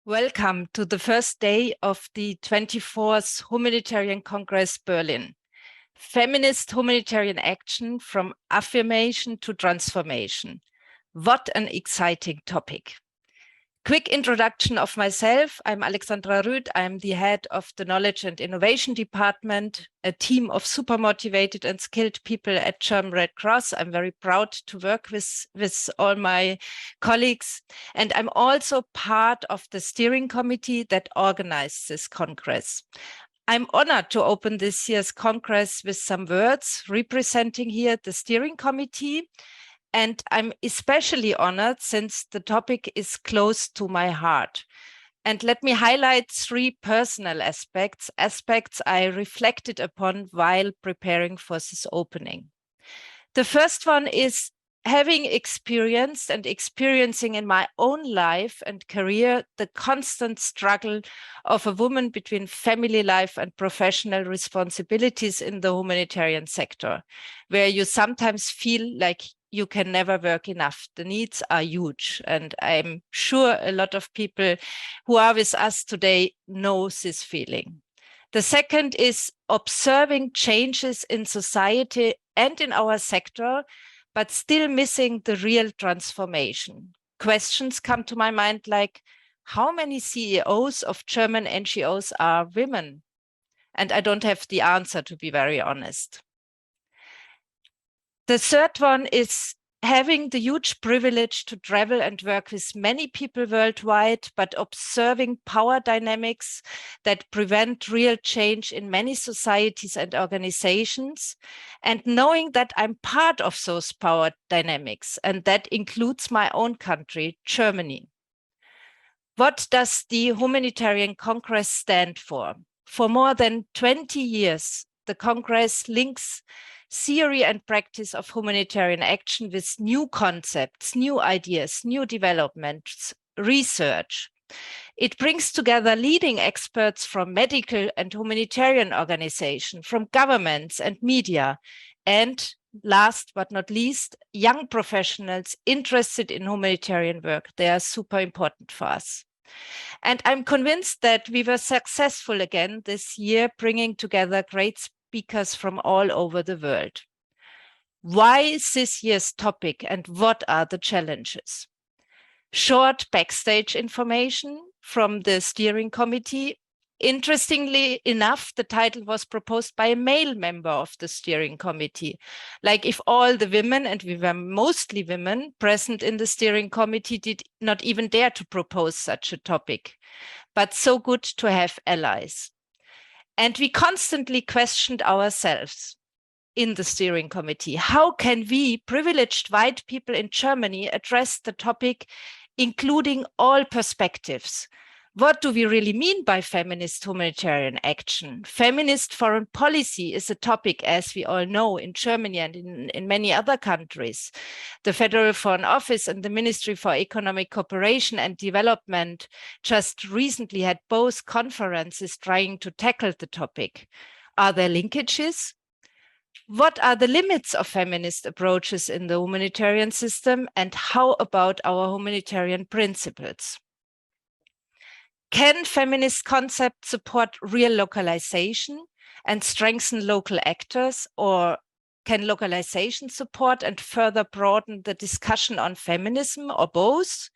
Welcome to the first day of the 24th Humanitarian Congress Berlin. Feminist humanitarian action from affirmation to transformation. What an exciting topic. Quick introduction of myself. I'm Alexandra Rüth. I'm the head of the Knowledge and Innovation Department, a team of super motivated and skilled people at German Red Cross. I'm very proud to work with all my colleagues. And I'm also part of the steering committee that organized this Congress. I'm honored to open this year's Congress with some words representing here the steering committee. And I'm especially honored since the topic is close to my heart. And let me highlight three personal aspects I reflected upon while preparing for this opening. The first one is having experienced and experiencing in my own life and career the constant struggle of a woman between family life and professional responsibilities in the humanitarian sector, where you sometimes feel like you can never work enough. The needs are huge. And I'm sure a lot of people who are with us today know this feeling. The second is observing changes in society and in our sector, but still missing the real transformation. Questions come to my mind like, how many CEOs of German NGOs are women? And I don't have the answer, to be very honest. The third one is having the huge privilege to travel and work with many people worldwide, but observing power dynamics that prevent real change in many societies and organizations, and knowing that I'm part of those power dynamics, and that includes my own country, Germany. What does the Humanitarian Congress stand for? For more than 20 years, the Congress links theory and practice of humanitarian action with new concepts, new ideas, new developments, research. It brings together leading experts from medical and humanitarian organizations, from governments and media, and last but not least, young professionals interested in humanitarian work. They are super important for us. And I'm convinced that we were successful again this year, bringing together great speakers from all over the world. Why is this year's topic and what are the challenges? Short backstage information from the steering committee. Interestingly enough, the title was proposed by a male member of the steering committee. Like if all the women, and we were mostly women, present in the steering committee did not even dare to propose such a topic. But so good to have allies. And we constantly questioned ourselves in the steering committee. How can we, privileged white people in Germany, address the topic, including all perspectives? What do we really mean by feminist humanitarian action? Feminist foreign policy is a topic, as we all know, in Germany and in many other countries. The Federal Foreign Office and the Ministry for Economic Cooperation and Development just recently had both conferences trying to tackle the topic. Are there linkages? What are the limits of feminist approaches in the humanitarian system, and how about our humanitarian principles? Can feminist concepts support real localization and strengthen local actors, or can localization support and further broaden the discussion on feminism, or both?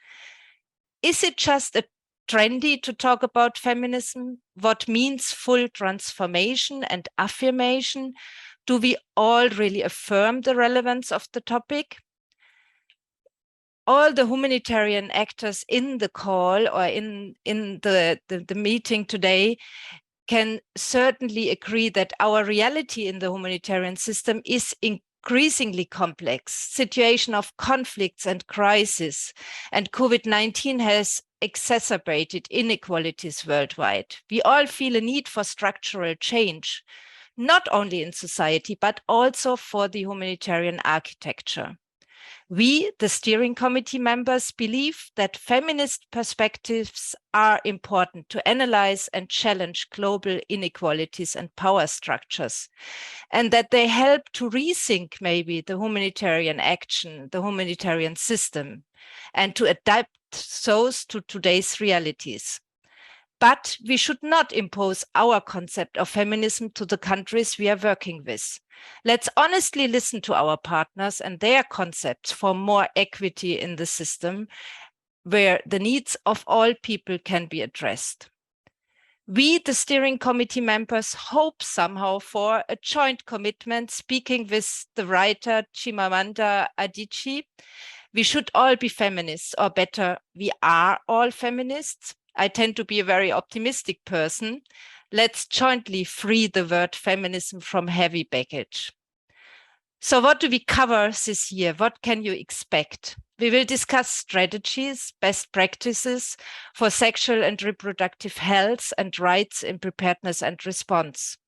Is it just a trendy to talk about feminism? What means full transformation and affirmation? Do we all really affirm the relevance of the topic? All the humanitarian actors in the call or in the meeting today can certainly agree that our reality in the humanitarian system is increasingly complex, situation of conflicts and crisis, and COVID-19 has exacerbated inequalities worldwide. We all feel a need for structural change, not only in society, but also for the humanitarian architecture. We, the steering committee members, believe that feminist perspectives are important to analyze and challenge global inequalities and power structures, and that they help to rethink maybe the humanitarian action, the humanitarian system, and to adapt those to today's realities. But we should not impose our concept of feminism to the countries we are working with. Let's honestly listen to our partners and their concepts for more equity in the system, where the needs of all people can be addressed. We, the steering committee members, hope somehow for a joint commitment, speaking with the writer Chimamanda Adichie. We should all be feminists, or better, we are all feminists. I tend to be a very optimistic person. Let's jointly free the word feminism from heavy baggage. So what do we cover this year? What can you expect? We will discuss strategies, best practices for sexual and reproductive health and rights in preparedness and response.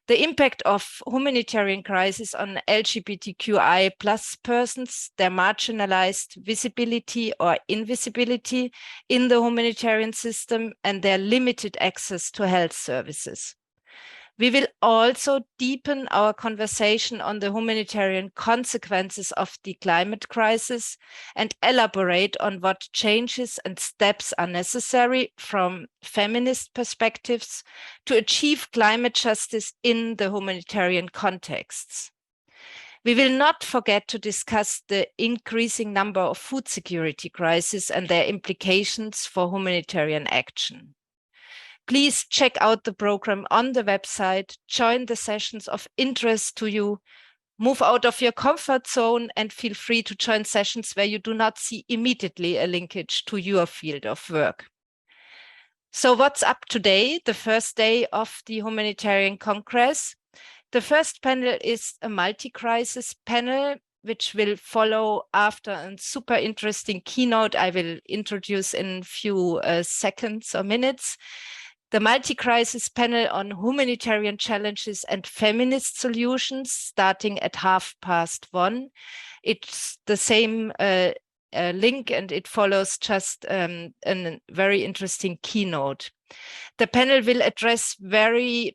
The impact of humanitarian crisis on LGBTQI+ persons, their marginalized visibility or invisibility in the humanitarian system, and their limited access to health services. We will also deepen our conversation on the humanitarian consequences of the climate crisis and elaborate on what changes and steps are necessary from feminist perspectives to achieve climate justice in the humanitarian contexts. We will not forget to discuss the increasing number of food security crises and their implications for humanitarian action. Please check out the program on the website, join the sessions of interest to you, move out of your comfort zone, and feel free to join sessions where you do not see immediately a linkage to your field of work. So what's up today, the first day of the Humanitarian Congress? The first panel is a multi-crisis panel, which will follow after a super interesting keynote I will introduce in a few seconds or minutes. The multi-crisis panel on humanitarian challenges and feminist solutions, starting at 1:30. It's the same link, and it follows just a very interesting keynote. The panel will address the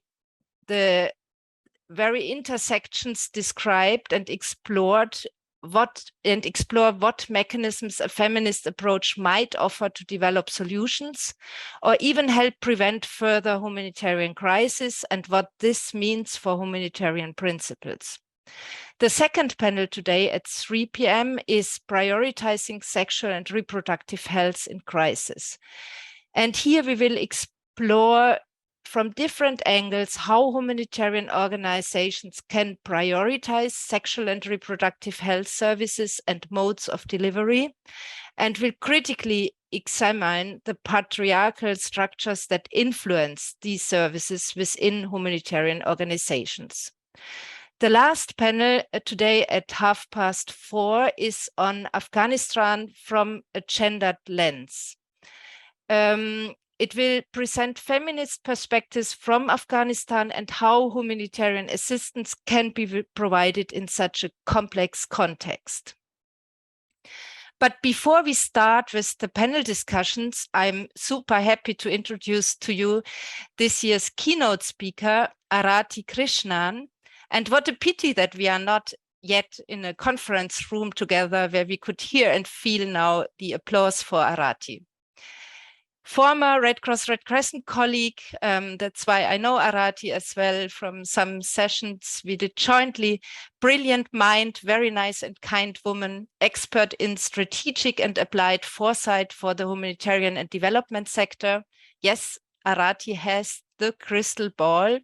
very intersections described and explore what mechanisms a feminist approach might offer to develop solutions or even help prevent further humanitarian crisis, and what this means for humanitarian principles. The second panel today at 3 p.m. is prioritizing sexual and reproductive health in crisis. And here we will explore from different angles how humanitarian organizations can prioritize sexual and reproductive health services and modes of delivery, and will critically examine the patriarchal structures that influence these services within humanitarian organizations. The last panel today at 4:30 is on Afghanistan from a gendered lens. It will present feminist perspectives from Afghanistan and how humanitarian assistance can be provided in such a complex context. But before we start with the panel discussions, I'm super happy to introduce to you this year's keynote speaker, Arati Krishnan. And what a pity that we are not yet in a conference room together where we could hear and feel now the applause for Arati. Former Red Cross Red Crescent colleague, that's why I know Arati as well from some sessions we did jointly. Brilliant mind, very nice and kind woman, expert in strategic and applied foresight for the humanitarian and development sector. Yes, Arati has the crystal ball.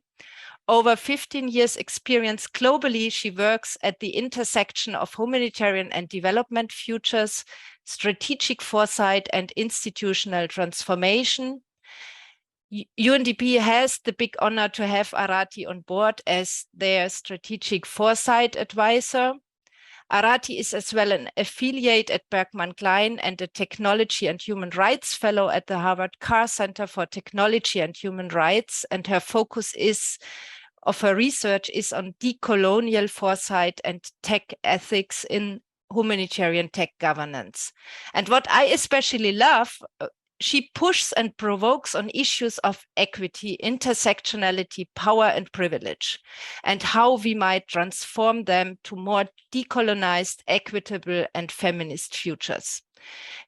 Over 15 years experience globally, she works at the intersection of humanitarian and development futures, strategic foresight, and institutional transformation. UNDP has the big honor to have Arati on board as their strategic foresight advisor. Arati is as well an affiliate at Berkman Klein and a technology and human rights fellow at the Harvard Carr Center for Technology and Human Rights, and her focus of her research is on decolonial foresight and tech ethics in humanitarian tech governance. And what I especially love, she pushes and provokes on issues of equity, intersectionality, power, and privilege, and how we might transform them to more decolonized, equitable, and feminist futures.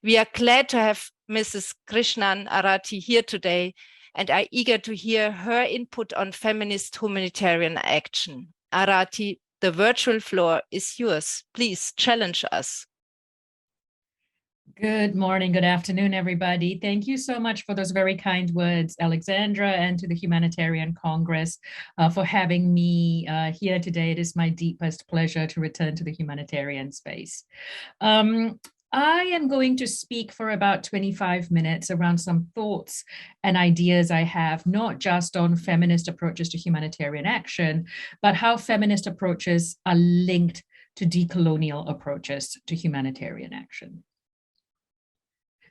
We are glad to have Mrs. Krishnan Arati here today and are eager to hear her input on feminist humanitarian action. Arati, the virtual floor is yours. Please challenge us. Good morning, good afternoon, everybody. Thank you so much for those very kind words, Alexandra, and to the Humanitarian Congress for having me here today. It is my deepest pleasure to return to the humanitarian space. I am going to speak for about 25 minutes around some thoughts and ideas I have, not just on feminist approaches to humanitarian action, but how feminist approaches are linked to decolonial approaches to humanitarian action.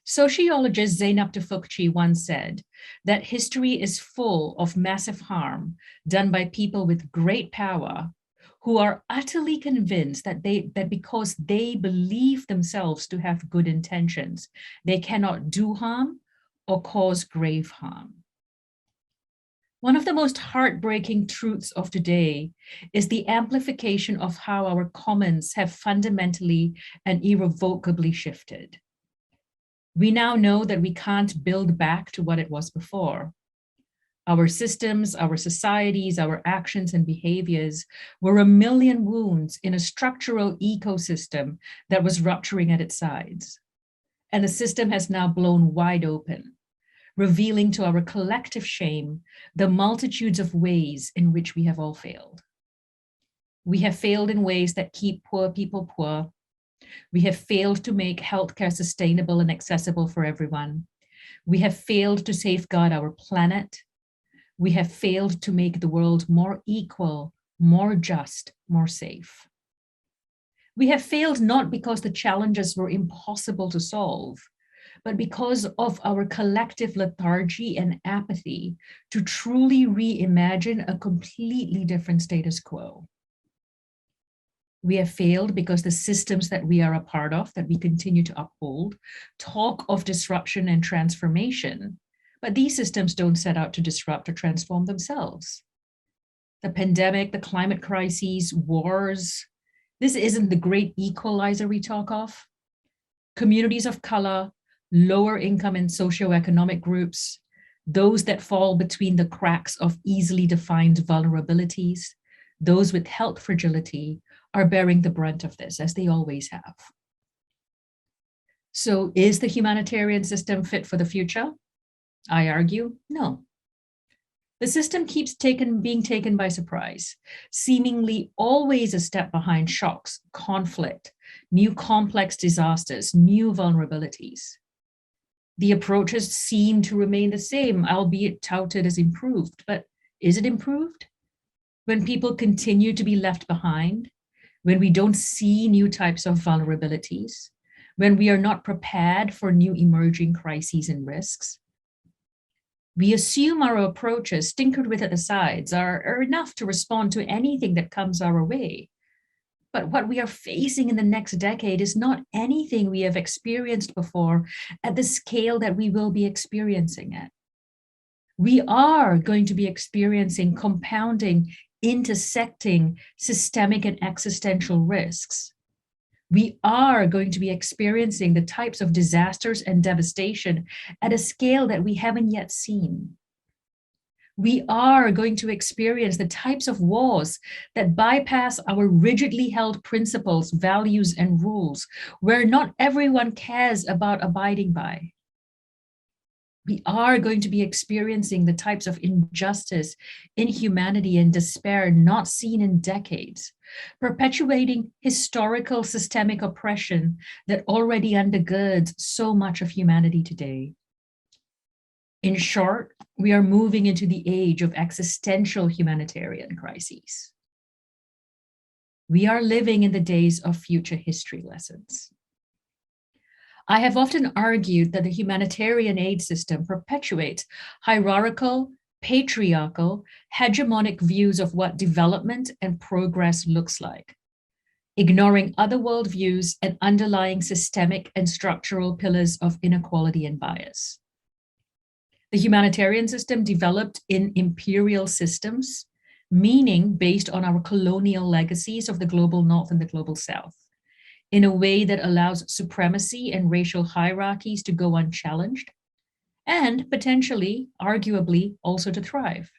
Sociologist Zeynep Tufekci once said that history is full of massive harm done by people with great power who are utterly convinced that because they believe themselves to have good intentions, they cannot do harm or cause grave harm. One of the most heartbreaking truths of today is the amplification of how our commons have fundamentally and irrevocably shifted. We now know that we can't build back to what it was before. Our systems, our societies, our actions and behaviors were a million wounds in a structural ecosystem that was rupturing at its sides. And the system has now blown wide open, revealing to our collective shame the multitudes of ways in which we have all failed. We have failed in ways that keep poor people poor. We have failed to make healthcare sustainable and accessible for everyone. We have failed to safeguard our planet. We have failed to make the world more equal, more just, more safe. We have failed not because the challenges were impossible to solve, but because of our collective lethargy and apathy to truly reimagine a completely different status quo. We have failed because the systems that we are a part of, that we continue to uphold, talk of disruption and transformation, but these systems don't set out to disrupt or transform themselves. The pandemic, the climate crises, wars, this isn't the great equalizer we talk of. Communities of color, lower income and socioeconomic groups, those that fall between the cracks of easily defined vulnerabilities, those with health fragility, are bearing the brunt of this, as they always have. So is the humanitarian system fit for the future? I argue, no. The system keeps being taken by surprise, seemingly always a step behind shocks, conflict, new complex disasters, new vulnerabilities. The approaches seem to remain the same, albeit touted as improved, but is it improved? When people continue to be left behind, when we don't see new types of vulnerabilities, when we are not prepared for new emerging crises and risks, we assume our approaches, tinkered with at the sides, are enough to respond to anything that comes our way. But what we are facing in the next decade is not anything we have experienced before at the scale that we will be experiencing it. We are going to be experiencing compounding, intersecting systemic and existential risks. We are going to be experiencing the types of disasters and devastation at a scale that we haven't yet seen. We are going to experience the types of wars that bypass our rigidly held principles, values, and rules, where not everyone cares about abiding by. We are going to be experiencing the types of injustice, inhumanity, and despair not seen in decades, perpetuating historical systemic oppression that already undergirds so much of humanity today. In short, we are moving into the age of existential humanitarian crises. We are living in the days of future history lessons. I have often argued that the humanitarian aid system perpetuates hierarchical, patriarchal, hegemonic views of what development and progress looks like, ignoring other worldviews and underlying systemic and structural pillars of inequality and bias. The humanitarian system developed in imperial systems, meaning based on our colonial legacies of the global North and the global South. in a way that allows supremacy and racial hierarchies to go unchallenged, and potentially, arguably, also to thrive.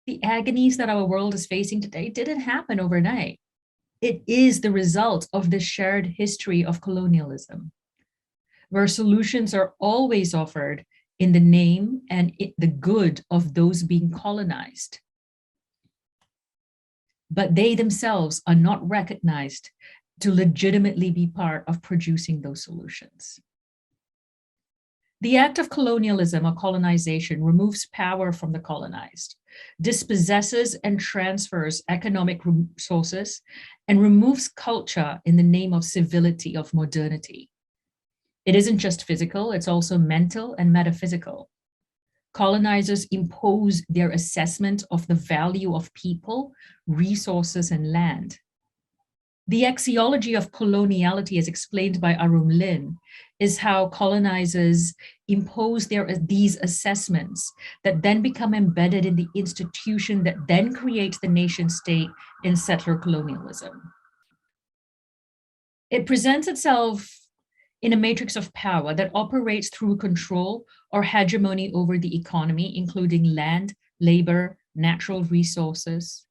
The agonies that our world is facing today didn't happen overnight. It is the result of the shared history of colonialism, where solutions are always offered in the name and the good of those being colonized. But they themselves are not recognized to legitimately be part of producing those solutions. The act of colonialism or colonization removes power from the colonized, dispossesses and transfers economic resources, and removes culture in the name of civility, of modernity. It isn't just physical, it's also mental and metaphysical. Colonizers impose their assessment of the value of people, resources, and land. The axiology of coloniality, as explained by Arum Lin, is how colonizers impose these assessments that then become embedded in the institution that then creates the nation state in settler colonialism. It presents itself in a matrix of power that operates through control or hegemony over the economy, including land, labor, natural resources,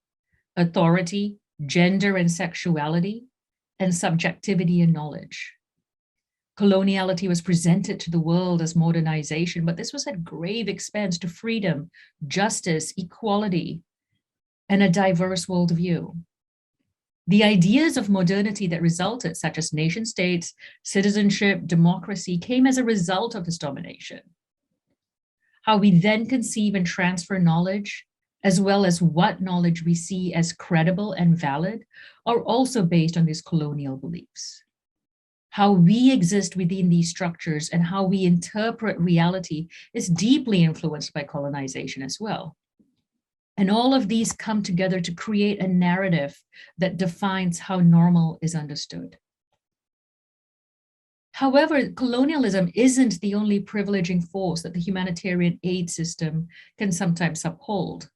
authority, gender and sexuality, and subjectivity and knowledge. Coloniality was presented to the world as modernization, but this was at grave expense to freedom, justice, equality, and a diverse worldview. The ideas of modernity that resulted, such as nation states, citizenship, democracy, came as a result of this domination. How we then conceive and transfer knowledge, as well as what knowledge we see as credible and valid, are also based on these colonial beliefs. How we exist within these structures and how we interpret reality is deeply influenced by colonization as well. And all of these come together to create a narrative that defines how normal is understood. However, colonialism isn't the only privileging force that the humanitarian aid system can sometimes uphold.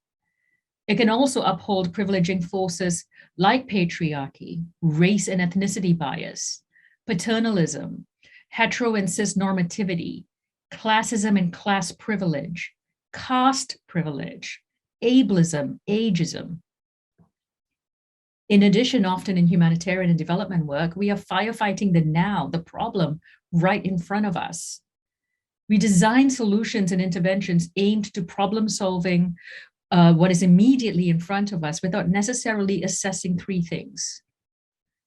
It can also uphold privileging forces like patriarchy, race and ethnicity bias, paternalism, hetero and cis normativity, classism and class privilege, caste privilege, ableism, ageism. In addition, often in humanitarian and development work, we are firefighting the now, the problem right in front of us. We design solutions and interventions aimed to problem solving what is immediately in front of us without necessarily assessing three things: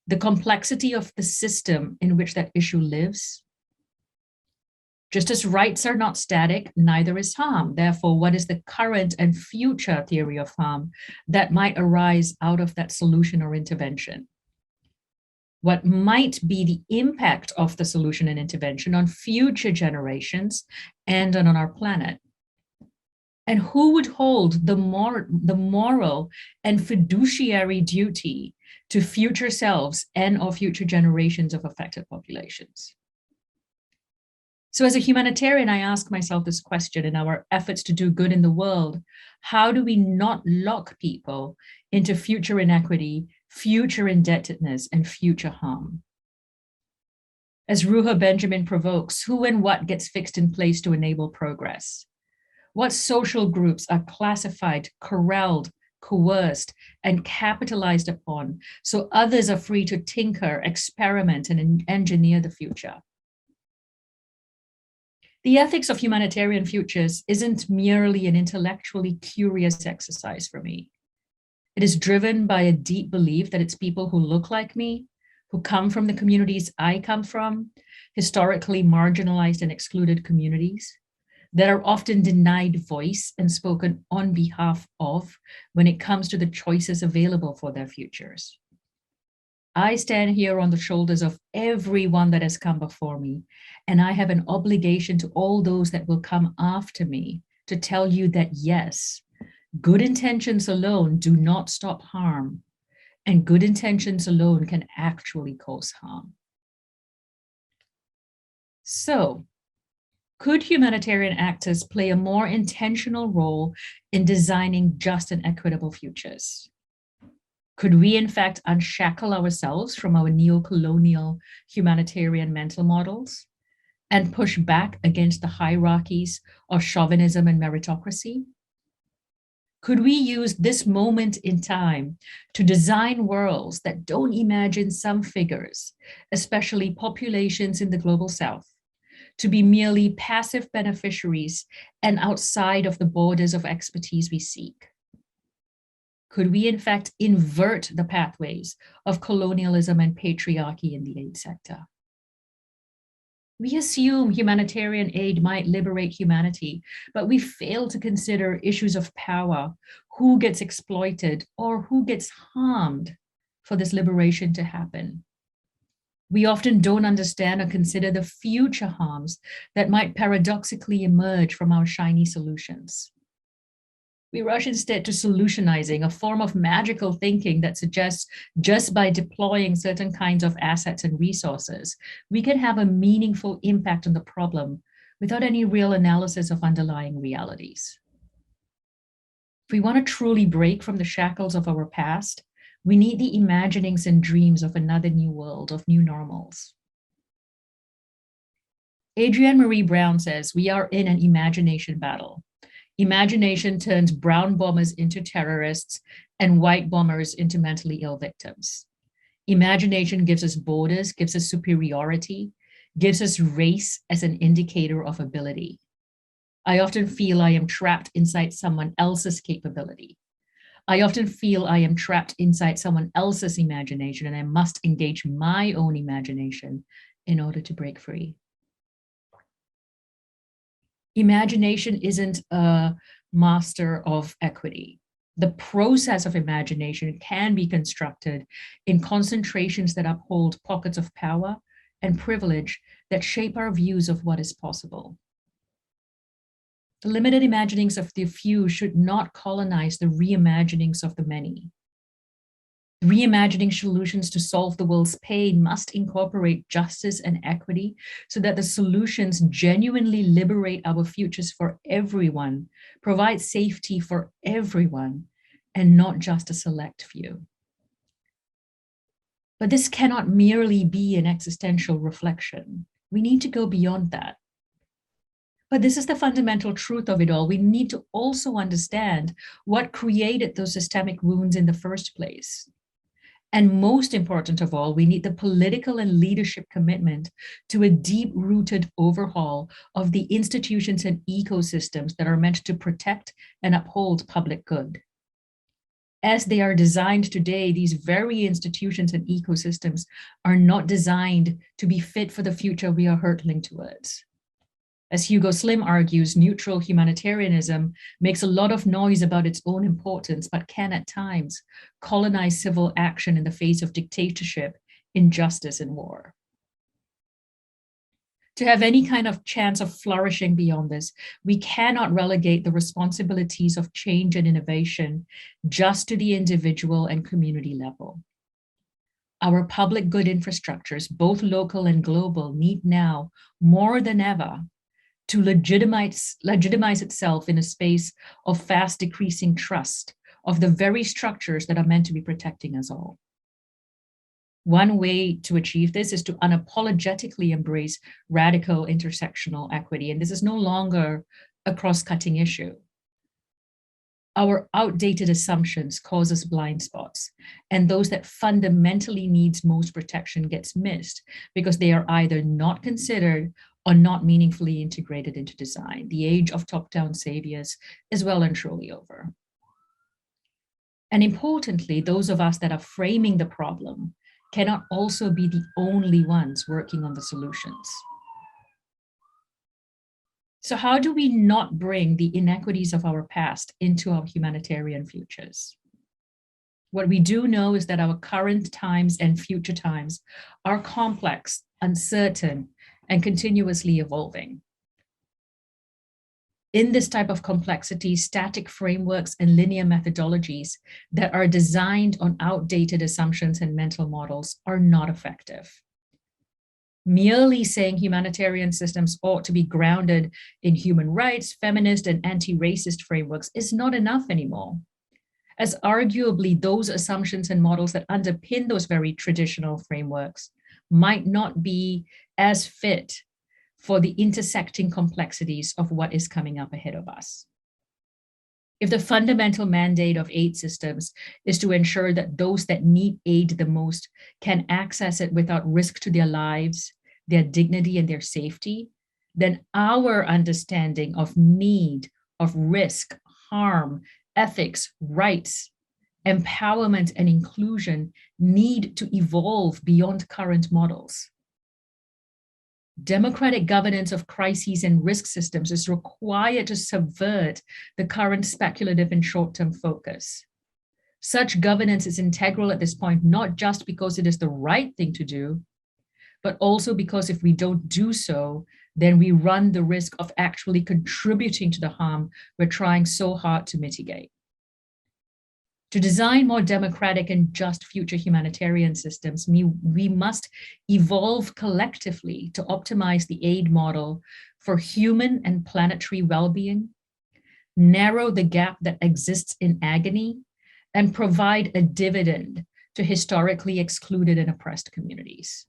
the complexity of the system in which that issue lives. Just as rights are not static, neither is harm. Therefore, what is the current and future theory of harm that might arise out of that solution or intervention? What might be the impact of the solution and intervention on future generations and on our planet? And who would hold the moral and fiduciary duty to future selves and or future generations of affected populations? So as a humanitarian, I ask myself this question in our efforts to do good in the world: how do we not lock people into future inequity, future indebtedness, and future harm? As Ruha Benjamin provokes, who and what gets fixed in place to enable progress? What social groups are classified, corralled, coerced, and capitalized upon so others are free to tinker, experiment, and engineer the future? The ethics of humanitarian futures isn't merely an intellectually curious exercise for me. It is driven by a deep belief that it's people who look like me, who come from the communities I come from, historically marginalized and excluded communities, that are often denied voice and spoken on behalf of when it comes to the choices available for their futures. I stand here on the shoulders of everyone that has come before me, and I have an obligation to all those that will come after me to tell you that yes, good intentions alone do not stop harm, and good intentions alone can actually cause harm. So, could humanitarian actors play a more intentional role in designing just and equitable futures? Could we, in fact, unshackle ourselves from our neo-colonial humanitarian mental models and push back against the hierarchies of chauvinism and meritocracy? Could we use this moment in time to design worlds that don't imagine some figures, especially populations in the global south, to be merely passive beneficiaries and outside of the borders of expertise we seek? Could we, in fact, invert the pathways of colonialism and patriarchy in the aid sector? We assume humanitarian aid might liberate humanity, but we fail to consider issues of power, who gets exploited or who gets harmed for this liberation to happen. We often don't understand or consider the future harms that might paradoxically emerge from our shiny solutions. We rush instead to solutionizing, a form of magical thinking that suggests just by deploying certain kinds of assets and resources, we can have a meaningful impact on the problem without any real analysis of underlying realities. If we want to truly break from the shackles of our past, we need the imaginings and dreams of another new world, of new normals. Adrienne Marie Brown says, we are in an imagination battle. Imagination turns brown bombers into terrorists and white bombers into mentally ill victims. Imagination gives us borders, gives us superiority, gives us race as an indicator of ability. I often feel I am trapped inside someone else's capability. I often feel I am trapped inside someone else's imagination, and I must engage my own imagination in order to break free. Imagination isn't a master of equity. The process of imagination can be constructed in concentrations that uphold pockets of power and privilege that shape our views of what is possible. The limited imaginings of the few should not colonize the reimaginings of the many. Reimagining solutions to solve the world's pain must incorporate justice and equity so that the solutions genuinely liberate our futures for everyone, provide safety for everyone, and not just a select few. But this cannot merely be an existential reflection. We need to go beyond that. But this is the fundamental truth of it all. We need to also understand what created those systemic wounds in the first place. And most important of all, we need the political and leadership commitment to a deep-rooted overhaul of the institutions and ecosystems that are meant to protect and uphold public good. As they are designed today, these very institutions and ecosystems are not designed to be fit for the future we are hurtling towards. As Hugo Slim argues, neutral humanitarianism makes a lot of noise about its own importance, but can at times colonize civil action in the face of dictatorship, injustice, and war. To have any kind of chance of flourishing beyond this, we cannot relegate the responsibilities of change and innovation just to the individual and community level. Our public good infrastructures, both local and global, need now more than ever to legitimize itself in a space of fast decreasing trust of the very structures that are meant to be protecting us all. One way to achieve this is to unapologetically embrace radical intersectional equity, and this is no longer a cross-cutting issue. Our outdated assumptions cause us blind spots, and those that fundamentally needs most protection gets missed because they are either not considered or not meaningfully integrated into design. The age of top-down saviors is well and truly over. And importantly, those of us that are framing the problem cannot also be the only ones working on the solutions. So how do we not bring the inequities of our past into our humanitarian futures? What we do know is that our current times and future times are complex, uncertain, and continuously evolving. In this type of complexity, static frameworks and linear methodologies that are designed on outdated assumptions and mental models are not effective. Merely saying humanitarian systems ought to be grounded in human rights, feminist, and anti-racist frameworks is not enough anymore. as arguably those assumptions and models that underpin those very traditional frameworks might not be as fit for the intersecting complexities of what is coming up ahead of us. If the fundamental mandate of aid systems is to ensure that those that need aid the most can access it without risk to their lives, their dignity, and their safety, then our understanding of need, of risk, harm, ethics, rights, empowerment, and inclusion need to evolve beyond current models. Democratic governance of crises and risk systems is required to subvert the current speculative and short-term focus. Such governance is integral at this point, not just because it is the right thing to do, but also because if we don't do so, then we run the risk of actually contributing to the harm we're trying so hard to mitigate. To design more democratic and just future humanitarian systems, we must evolve collectively to optimize the aid model for human and planetary well-being, narrow the gap that exists in agony, and provide a dividend to historically excluded and oppressed communities.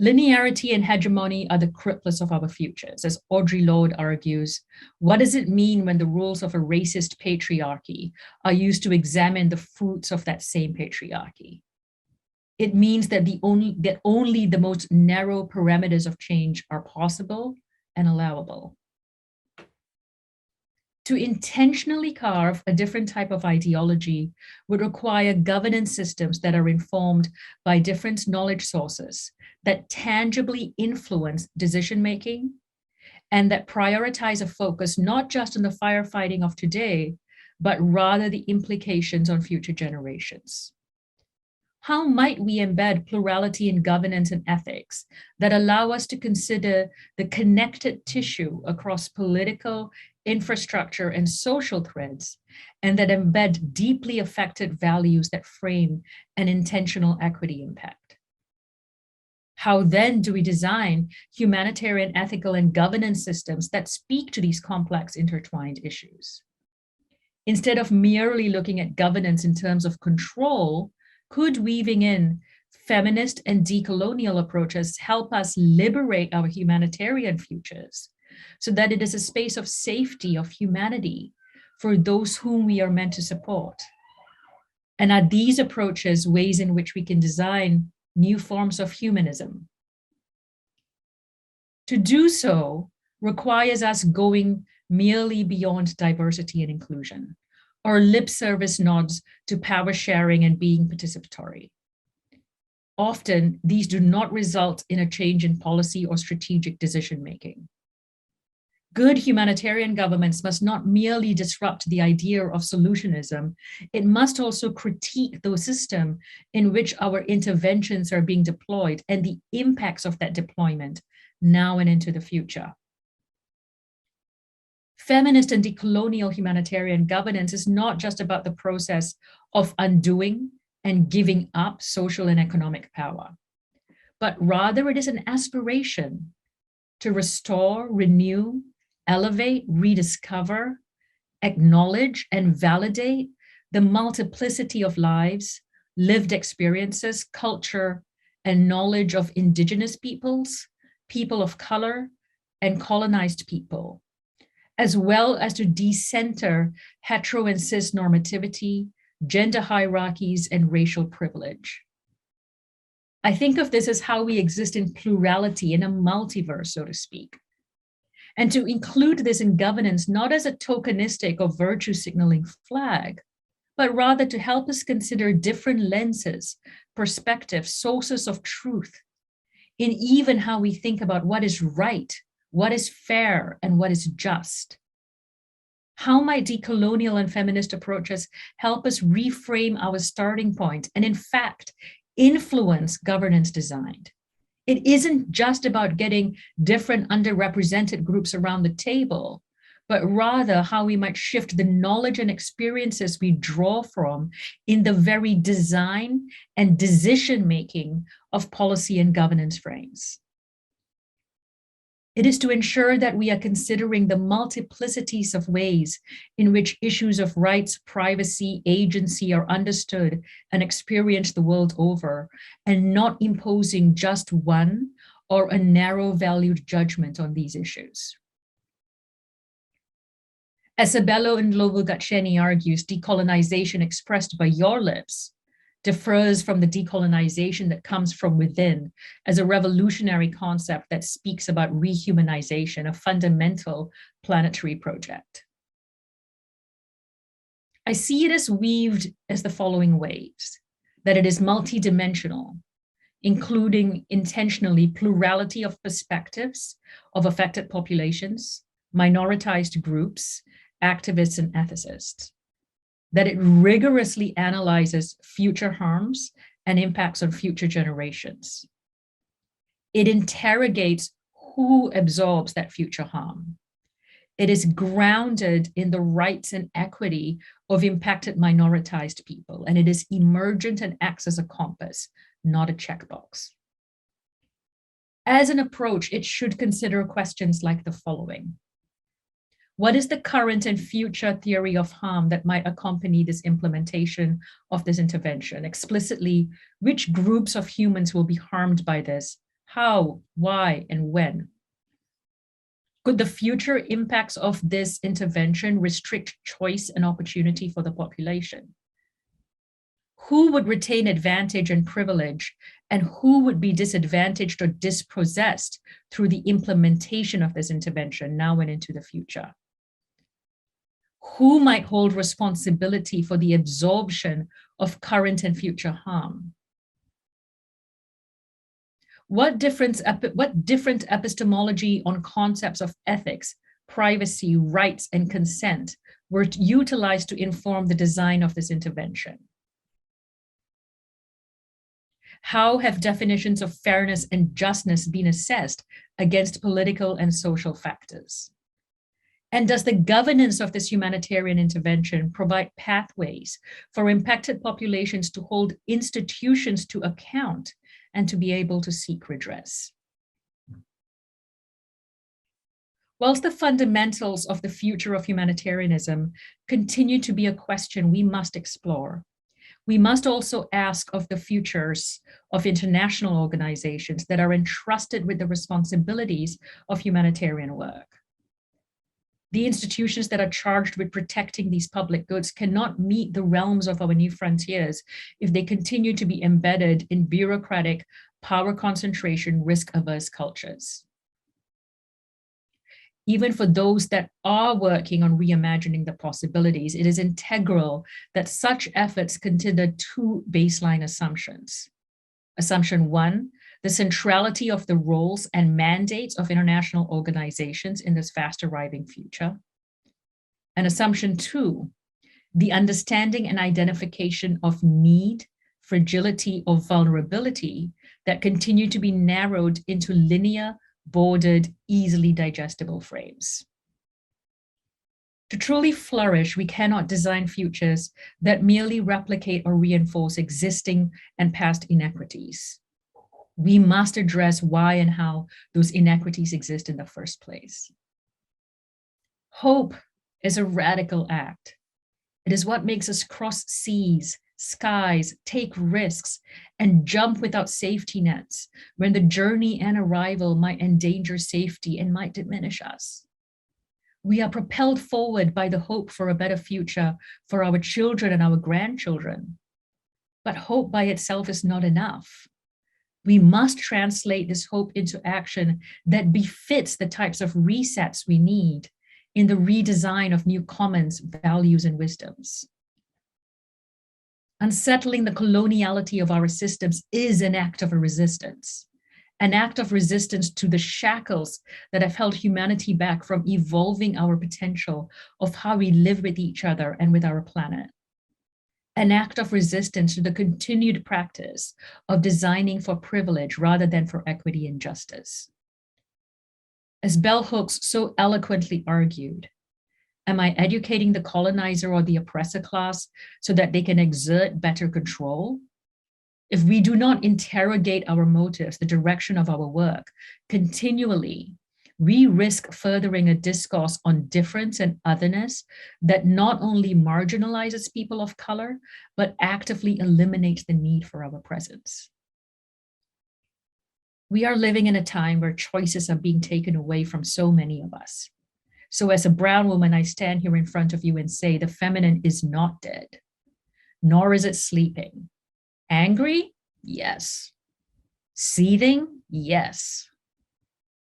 Linearity and hegemony are the cripplers of our futures. As Audre Lorde argues, what does it mean when the rules of a racist patriarchy are used to examine the fruits of that same patriarchy? It means that only the most narrow parameters of change are possible and allowable. To intentionally carve a different type of ideology would require governance systems that are informed by different knowledge sources that tangibly influence decision-making and that prioritize a focus not just on the firefighting of today, but rather the implications on future generations. How might we embed plurality in governance and ethics that allow us to consider the connected tissue across political, infrastructure, and social threads, and that embed deeply affected values that frame an intentional equity impact? How then do we design humanitarian, ethical, and governance systems that speak to these complex intertwined issues? Instead of merely looking at governance in terms of control, could weaving in feminist and decolonial approaches help us liberate our humanitarian futures so that it is a space of safety, of humanity for those whom we are meant to support? And are these approaches ways in which we can design new forms of humanism? To do so requires us going merely beyond diversity and inclusion, or lip service nods to power sharing and being participatory. Often, these do not result in a change in policy or strategic decision-making. Good humanitarian governments must not merely disrupt the idea of solutionism, it must also critique the system in which our interventions are being deployed and the impacts of that deployment now and into the future. Feminist and decolonial humanitarian governance is not just about the process of undoing and giving up social and economic power, but rather it is an aspiration to restore, renew, elevate, rediscover, acknowledge, and validate the multiplicity of lives, lived experiences, culture, and knowledge of indigenous peoples, people of color, and colonized people, as well as to decenter hetero and cis normativity, gender hierarchies, and racial privilege. I think of this as how we exist in plurality, in a multiverse, so to speak. And to include this in governance, not as a tokenistic or virtue signaling flag, but rather to help us consider different lenses, perspectives, sources of truth, in even how we think about what is right, what is fair, and what is just. How might decolonial and feminist approaches help us reframe our starting point and, in fact, influence governance design? It isn't just about getting different underrepresented groups around the table, but rather how we might shift the knowledge and experiences we draw from in the very design and decision-making of policy and governance frames. It is to ensure that we are considering the multiplicities of ways in which issues of rights, privacy, agency are understood and experienced the world over, and not imposing just one or a narrow valued judgment on these issues. As Sabello and Lobo-Gaceni argues, decolonization expressed by your lips differs from the decolonization that comes from within as a revolutionary concept that speaks about rehumanization, a fundamental planetary project. I see it as weaved as the following ways: that it is multidimensional, including intentionally plurality of perspectives of affected populations, minoritized groups, activists, and ethicists; that it rigorously analyzes future harms and impacts on future generations. It interrogates who absorbs that future harm. It is grounded in the rights and equity of impacted minoritized people, and it is emergent and acts as a compass, not a checkbox. As an approach, it should consider questions like the following: what is the current and future theory of harm that might accompany this implementation of this intervention? Explicitly, which groups of humans will be harmed by this? How, why, and when? Could the future impacts of this intervention restrict choice and opportunity for the population? Who would retain advantage and privilege, and who would be disadvantaged or dispossessed through the implementation of this intervention now and into the future? Who might hold responsibility for the absorption of current and future harm? What different epistemology on concepts of ethics, privacy, rights, and consent were utilized to inform the design of this intervention? How have definitions of fairness and justness been assessed against political and social factors? And does the governance of this humanitarian intervention provide pathways for impacted populations to hold institutions to account and to be able to seek redress? Whilst the fundamentals of the future of humanitarianism continue to be a question we must explore, we must also ask of the futures of international organizations that are entrusted with the responsibilities of humanitarian work. The institutions that are charged with protecting these public goods cannot meet the realms of our new frontiers if they continue to be embedded in bureaucratic, power concentration, risk-averse cultures. Even for those that are working on reimagining the possibilities, it is integral that such efforts consider two baseline assumptions. Assumption one, the centrality of the roles and mandates of international organizations in this fast arriving future. And assumption two, the understanding and identification of need, fragility, or vulnerability that continue to be narrowed into linear, bordered, easily digestible frames. To truly flourish, we cannot design futures that merely replicate or reinforce existing and past inequities. We must address why and how those inequities exist in the first place. Hope is a radical act. It is what makes us cross seas, skies, take risks, and jump without safety nets when the journey and arrival might endanger safety and might diminish us. We are propelled forward by the hope for a better future for our children and our grandchildren. But hope by itself is not enough. We must translate this hope into action that befits the types of resets we need in the redesign of new commons, values, and wisdoms. Unsettling the coloniality of our systems is an act of resistance to the shackles that have held humanity back from evolving our potential of how we live with each other and with our planet. An act of resistance to the continued practice of designing for privilege rather than for equity and justice. As bell hooks so eloquently argued, am I educating the colonizer or the oppressor class so that they can exert better control? If we do not interrogate our motives, the direction of our work, continually, we risk furthering a discourse on difference and otherness that not only marginalizes people of color, but actively eliminates the need for our presence. We are living in a time where choices are being taken away from so many of us. So as a brown woman, I stand here in front of you and say the feminine is not dead, nor is it sleeping. Angry? Yes. Seething? Yes.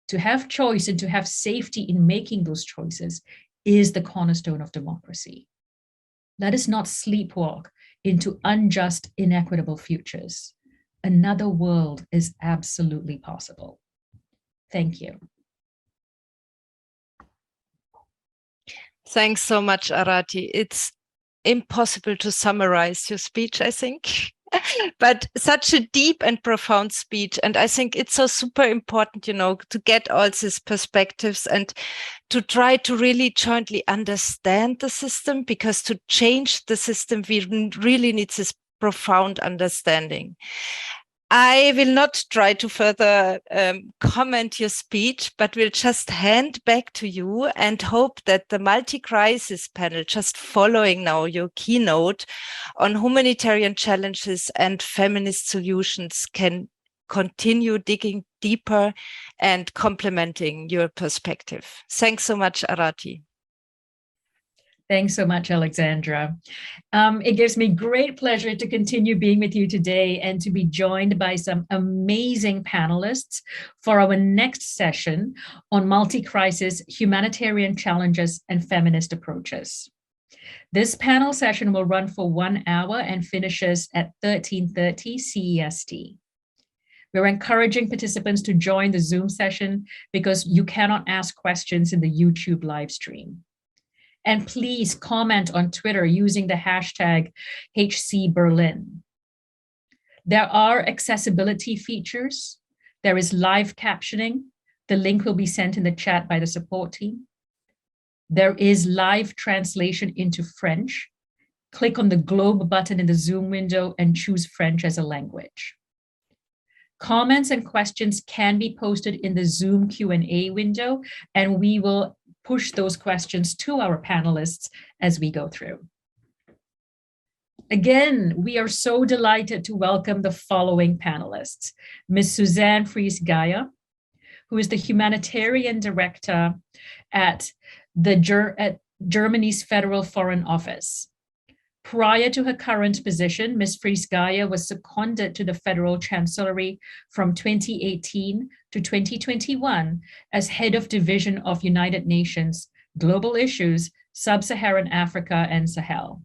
To have choice and to have safety in making those choices is the cornerstone of democracy. Let us not sleepwalk into unjust, inequitable futures. Another world is absolutely possible. Thank you. Thanks so much, Arati. It's impossible to summarize your speech, I think. But such a deep and profound speech. And I think it's so super important, to get all these perspectives and to try to really jointly understand the system, because to change the system, we really need this profound understanding. I will not try to further comment your speech, but will just hand back to you and hope that the multi-crisis panel, just following now your keynote on humanitarian challenges and feminist solutions, can continue digging deeper and complementing your perspective. Thanks so much, Arati. Thanks so much, Alexandra. It gives me great pleasure to continue being with you today and to be joined by some amazing panelists for our next session on multi-crisis, humanitarian challenges, and feminist approaches. This panel session will run for 1 hour and finishes at 13:30 CEST. We're encouraging participants to join the Zoom session because you cannot ask questions in the YouTube live stream. And please comment on Twitter using the hashtag HCBerlin. There are accessibility features. There is live captioning. The link will be sent in the chat by the support team. There is live translation into French. Click on the globe button in the Zoom window and choose French as a language. Comments and questions can be posted in the Zoom Q&A window, and we will push those questions to our panelists as we go through. Again, we are so delighted to welcome the following panelists. Ms. Suzanne Fries-Geyer, who is the Humanitarian Director at Germany's Federal Foreign Office. Prior to her current position, Ms. Fries-Geyer was seconded to the Federal Chancellery from 2018 to 2021 as Head of Division of United Nations, Global Issues, Sub-Saharan Africa and Sahel.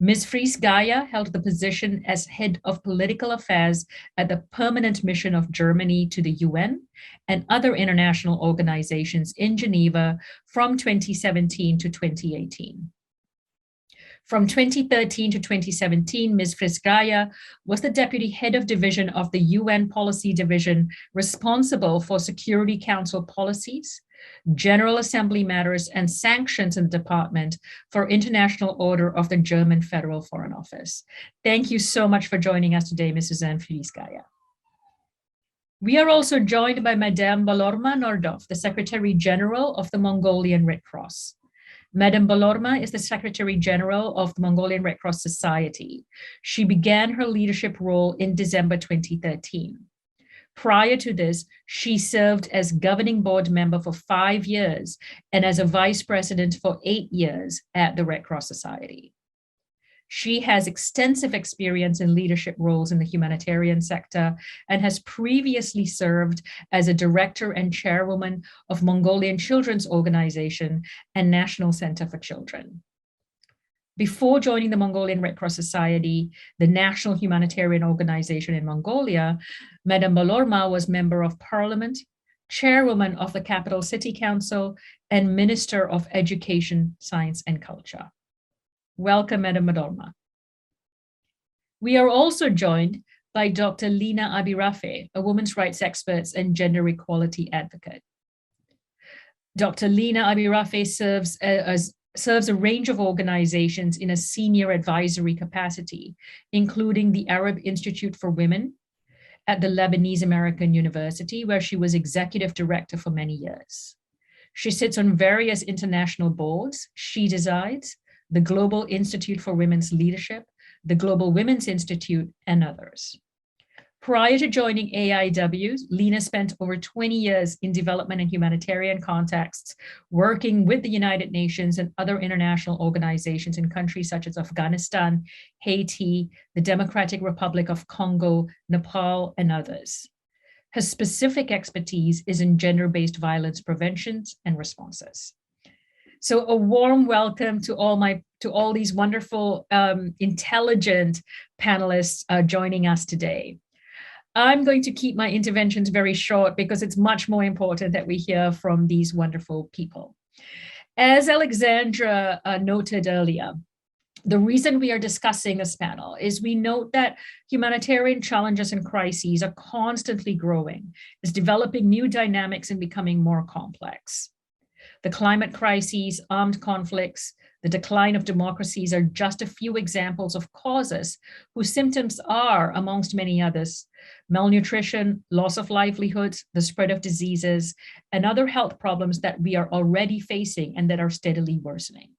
Ms. Fries-Geyer held the position as Head of Political Affairs at the Permanent Mission of Germany to the UN and other international organizations in Geneva from 2017 to 2018. From 2013 to 2017, Ms. Fries-Geyer was the Deputy Head of Division of the UN Policy Division responsible for Security Council policies, General Assembly matters, and sanctions in the Department for International Order of the German Federal Foreign Office. Thank you so much for joining us today, Ms. Suzanne Fries-Geyer. We are also joined by Madame Balorma Nordov, the Secretary General of the Mongolian Red Cross. Madame Balorma is the Secretary General of the Mongolian Red Cross Society. She began her leadership role in December 2013. Prior to this, she served as governing board member for 5 years and as a vice president for 8 years at the Red Cross Society. She has extensive experience in leadership roles in the humanitarian sector and has previously served as a director and chairwoman of Mongolian Children's Organization and National Center for Children. Before joining the Mongolian Red Cross Society, the national humanitarian organization in Mongolia, Madame Balorma was member of parliament, chairwoman of the Capital City Council, and Minister of Education, Science, and Culture. Welcome, Madame Balorma. We are also joined by Dr. Lina Abirafe, a women's rights expert and gender equality advocate. Dr. Lina Abirafe serves a range of organizations in a senior advisory capacity, including the Arab Institute for Women at the Lebanese American University, where she was executive director for many years. She sits on various international boards. She decides the Global Institute for Women's Leadership, the Global Women's Institute, and others. Prior to joining AIW, Lena spent over 20 years in development and humanitarian contexts, working with the United Nations and other international organizations in countries such as Afghanistan, Haiti, the Democratic Republic of Congo, Nepal, and others. Her specific expertise is in gender-based violence preventions and responses. So a warm welcome to all these wonderful, intelligent panelists joining us today. I'm going to keep my interventions very short because it's much more important that we hear from these wonderful people. As Alexandra noted earlier, the reason we are discussing this panel is we note that humanitarian challenges and crises are constantly growing, is developing new dynamics and becoming more complex. The climate crises, armed conflicts, the decline of democracies are just a few examples of causes whose symptoms are, amongst many others, malnutrition, loss of livelihoods, the spread of diseases, and other health problems that we are already facing and that are steadily worsening.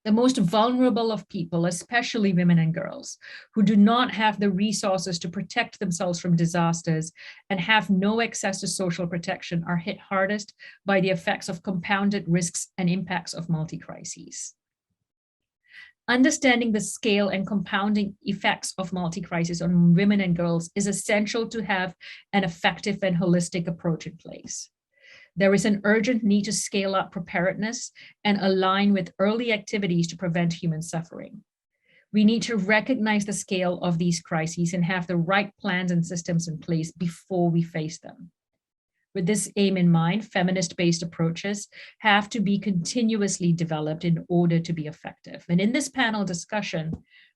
The most vulnerable of people, especially women and girls, who do not have the resources to protect themselves from disasters and have no access to social protection, are hit hardest by the effects of compounded risks and impacts of multi-crises. Understanding the scale and compounding effects of multi-crises on women and girls is essential to have an effective and holistic approach in place. There is an urgent need to scale up preparedness and align with early activities to prevent human suffering. We need to recognize the scale of these crises and have the right plans and systems in place before we face them. With this aim in mind, feminist-based approaches have to be continuously developed in order to be effective. And in this panel discussion,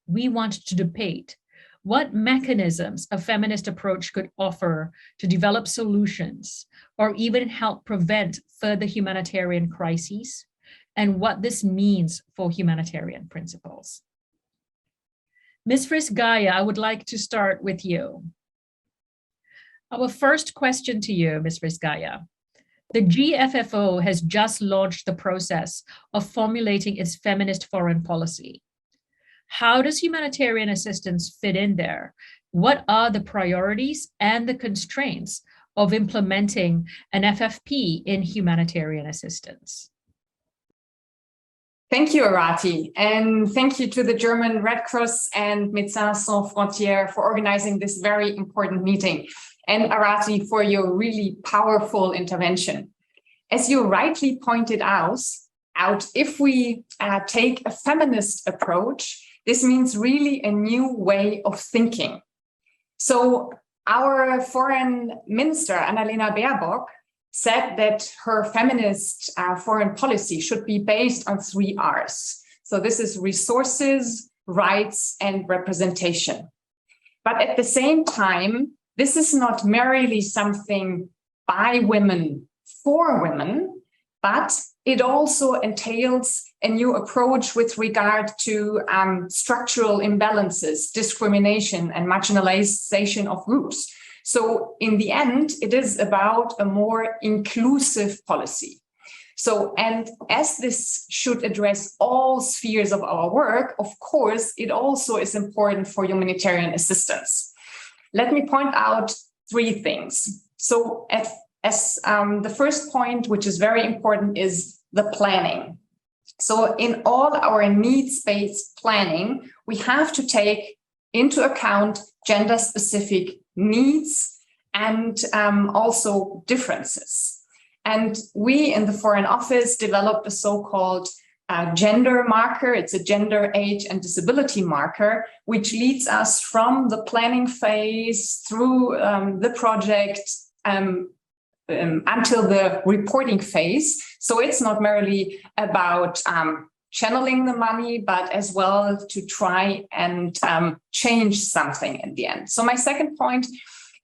we want to debate what mechanisms a feminist approach could offer to develop solutions or even help prevent further humanitarian crises, and what this means for humanitarian principles. Ms. Frisgaya, I would like to start with you. Our first question to you, Ms. Frisgaya. The GFFO has just launched the process of formulating its feminist foreign policy. How does humanitarian assistance fit in there? What are the priorities and the constraints of implementing an FFP in humanitarian assistance? Thank you, Arati, and thank you to the German Red Cross and Médecins Sans Frontières for organizing this very important meeting, and Arati for your really powerful intervention. As you rightly pointed out, if we take a feminist approach, this means really a new way of thinking. So our foreign minister, Annalena Baerbock, said that her feminist foreign policy should be based on 3 Rs. So this is resources, rights, and representation. But at the same time, this is not merely something by women for women, but it also entails a new approach with regard to structural imbalances, discrimination, and marginalization of groups. So in the end, it is about a more inclusive policy. So, and as this should address all spheres of our work, of course, it also is important for humanitarian assistance. Let me point out 3 things. So the first point, which is very important, is the planning. So in all our needs-based planning, we have to take into account gender-specific needs and also differences. And we in the Foreign Office developed a so-called gender marker. It's a gender, age, and disability marker, which leads us from the planning phase through the project until the reporting phase. So it's not merely about channeling the money, but as well to try and change something in the end. So my second point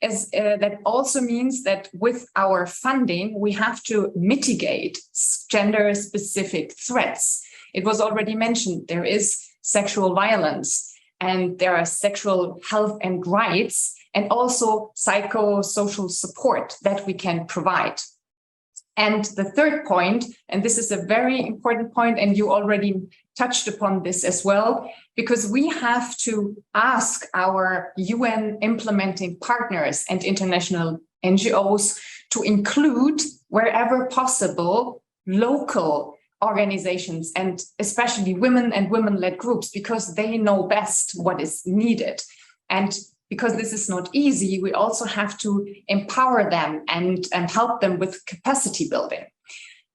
is that also means that with our funding, we have to mitigate gender-specific threats. It was already mentioned, there is sexual violence and there are sexual health and rights. and also psychosocial support that we can provide. And the third point, and this is a very important point, and you already touched upon this as well, because we have to ask our UN implementing partners and international NGOs to include, wherever possible, local organizations, and especially women and women-led groups, because they know best what is needed. And because this is not easy, we also have to empower them and help them with capacity building.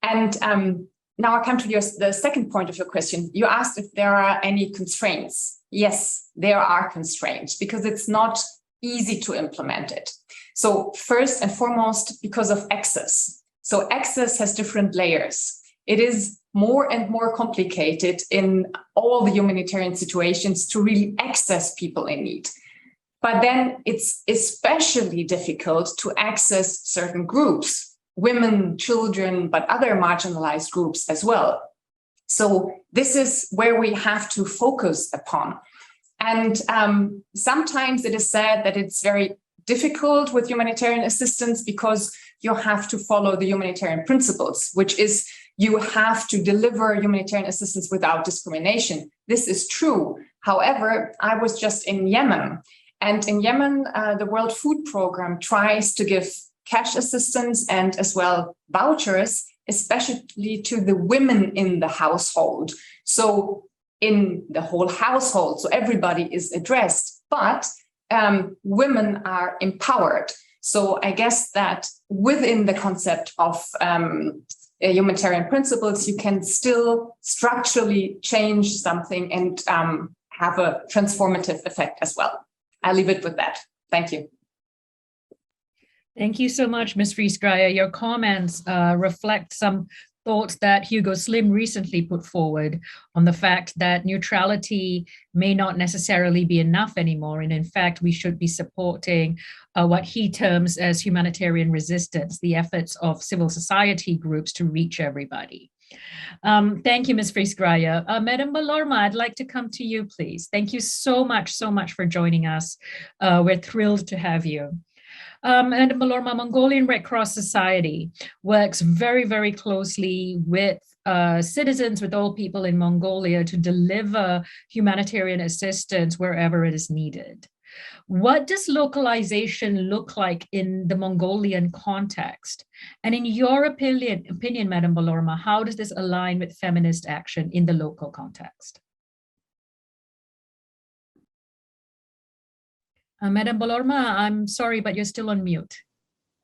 And now I come to the second point of your question. You asked if there are any constraints. Yes, there are constraints because it's not easy to implement it. So first and foremost, because of access. So access has different layers. It is more and more complicated in all the humanitarian situations to really access people in need. But then it's especially difficult to access certain groups, women, children, but other marginalized groups as well. So this is where we have to focus upon. And sometimes it is said that it's very difficult with humanitarian assistance because you have to follow the humanitarian principles, which is you have to deliver humanitarian assistance without discrimination. This is true. However, I was just in Yemen. And in Yemen, the World Food Programme tries to give cash assistance and as well vouchers, especially to the women in the household. So in the whole household, so everybody is addressed, but women are empowered. So I guess that within the concept of humanitarian principles, you can still structurally change something and have a transformative effect as well. I'll leave it with that. Thank you. Thank you so much, Ms. Vries-Grijer. Your comments reflect some thoughts that Hugo Slim recently put forward on the fact that neutrality may not necessarily be enough anymore. And in fact, we should be supporting what he terms as humanitarian resistance, the efforts of civil society groups to reach everybody. Thank you, Ms. Vries-Grijer. Madam Belorma, I'd like to come to you, please. Thank you so much for joining us. We're thrilled to have you. Madam Belorma, Mongolian Red Cross Society works very, very closely with citizens, with all people in Mongolia to deliver humanitarian assistance wherever it is needed. What does localization look like in the Mongolian context? And in your opinion, Madam Belorma, how does this align with feminist action in the local context? Madam Belorma, I'm sorry, but you're still on mute.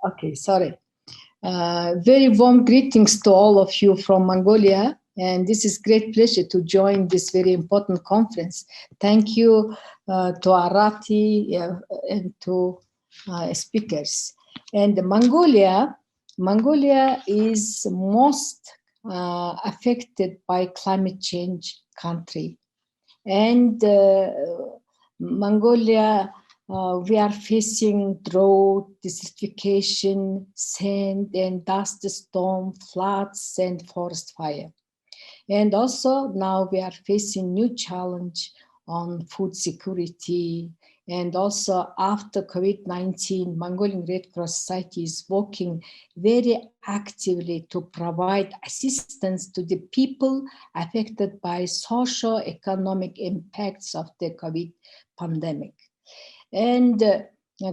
Okay, sorry. Very warm greetings to all of you from Mongolia. And this is great pleasure to join this very important conference. Thank you to Arati and to speakers. And Mongolia is most affected by climate change country. And Mongolia, we are facing drought, desertification, sand and dust storm, floods and forest fire. And also now we are facing new challenge on food security. And also after COVID-19, Mongolian Red Cross Society is working very actively to provide assistance to the people affected by socio-economic impacts of the COVID pandemic. And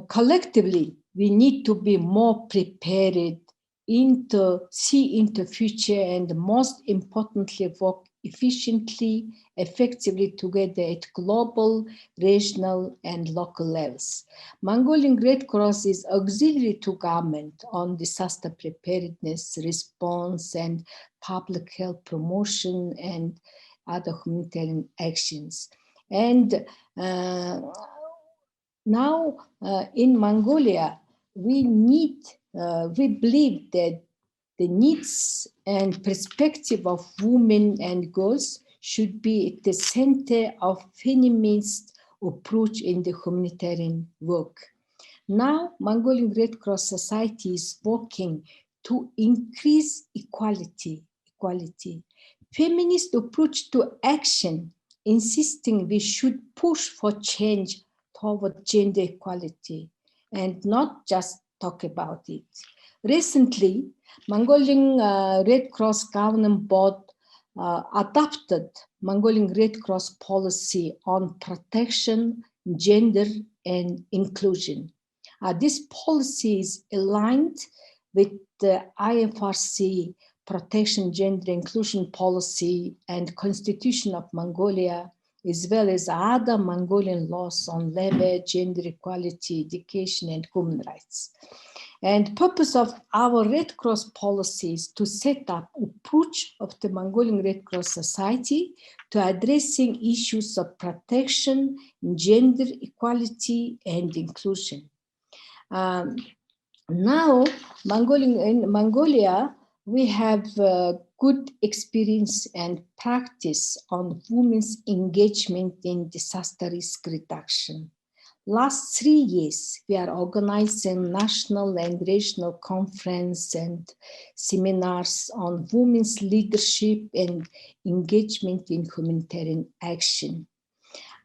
collectively, we need to be more prepared see into future and most importantly work efficiently, effectively together at global, regional and local levels. Mongolian Red Cross is auxiliary to government on disaster preparedness, response and public health promotion and other humanitarian actions. And now in Mongolia, we believe that the needs and perspective of women and girls should be at the center of feminist approach in the humanitarian work. Now, Mongolian Red Cross Society is working to increase equality. Feminist approach to action, insisting we should push for change toward gender equality and not just talk about it. Recently, Mongolian Red Cross government board adopted Mongolian Red Cross policy on protection, gender, and inclusion. This policy is aligned with the IFRC protection, gender, inclusion policy and Constitution of Mongolia, as well as other Mongolian laws on labor, gender equality, education, and human rights. And purpose of our Red Cross policy is to set up approach of the Mongolian Red Cross Society to addressing issues of protection, gender equality, and inclusion. Now, in Mongolia, we have good experience and practice on women's engagement in disaster risk reduction. Last 3 years, we are organizing national and regional conference and seminars on women's leadership and engagement in humanitarian action.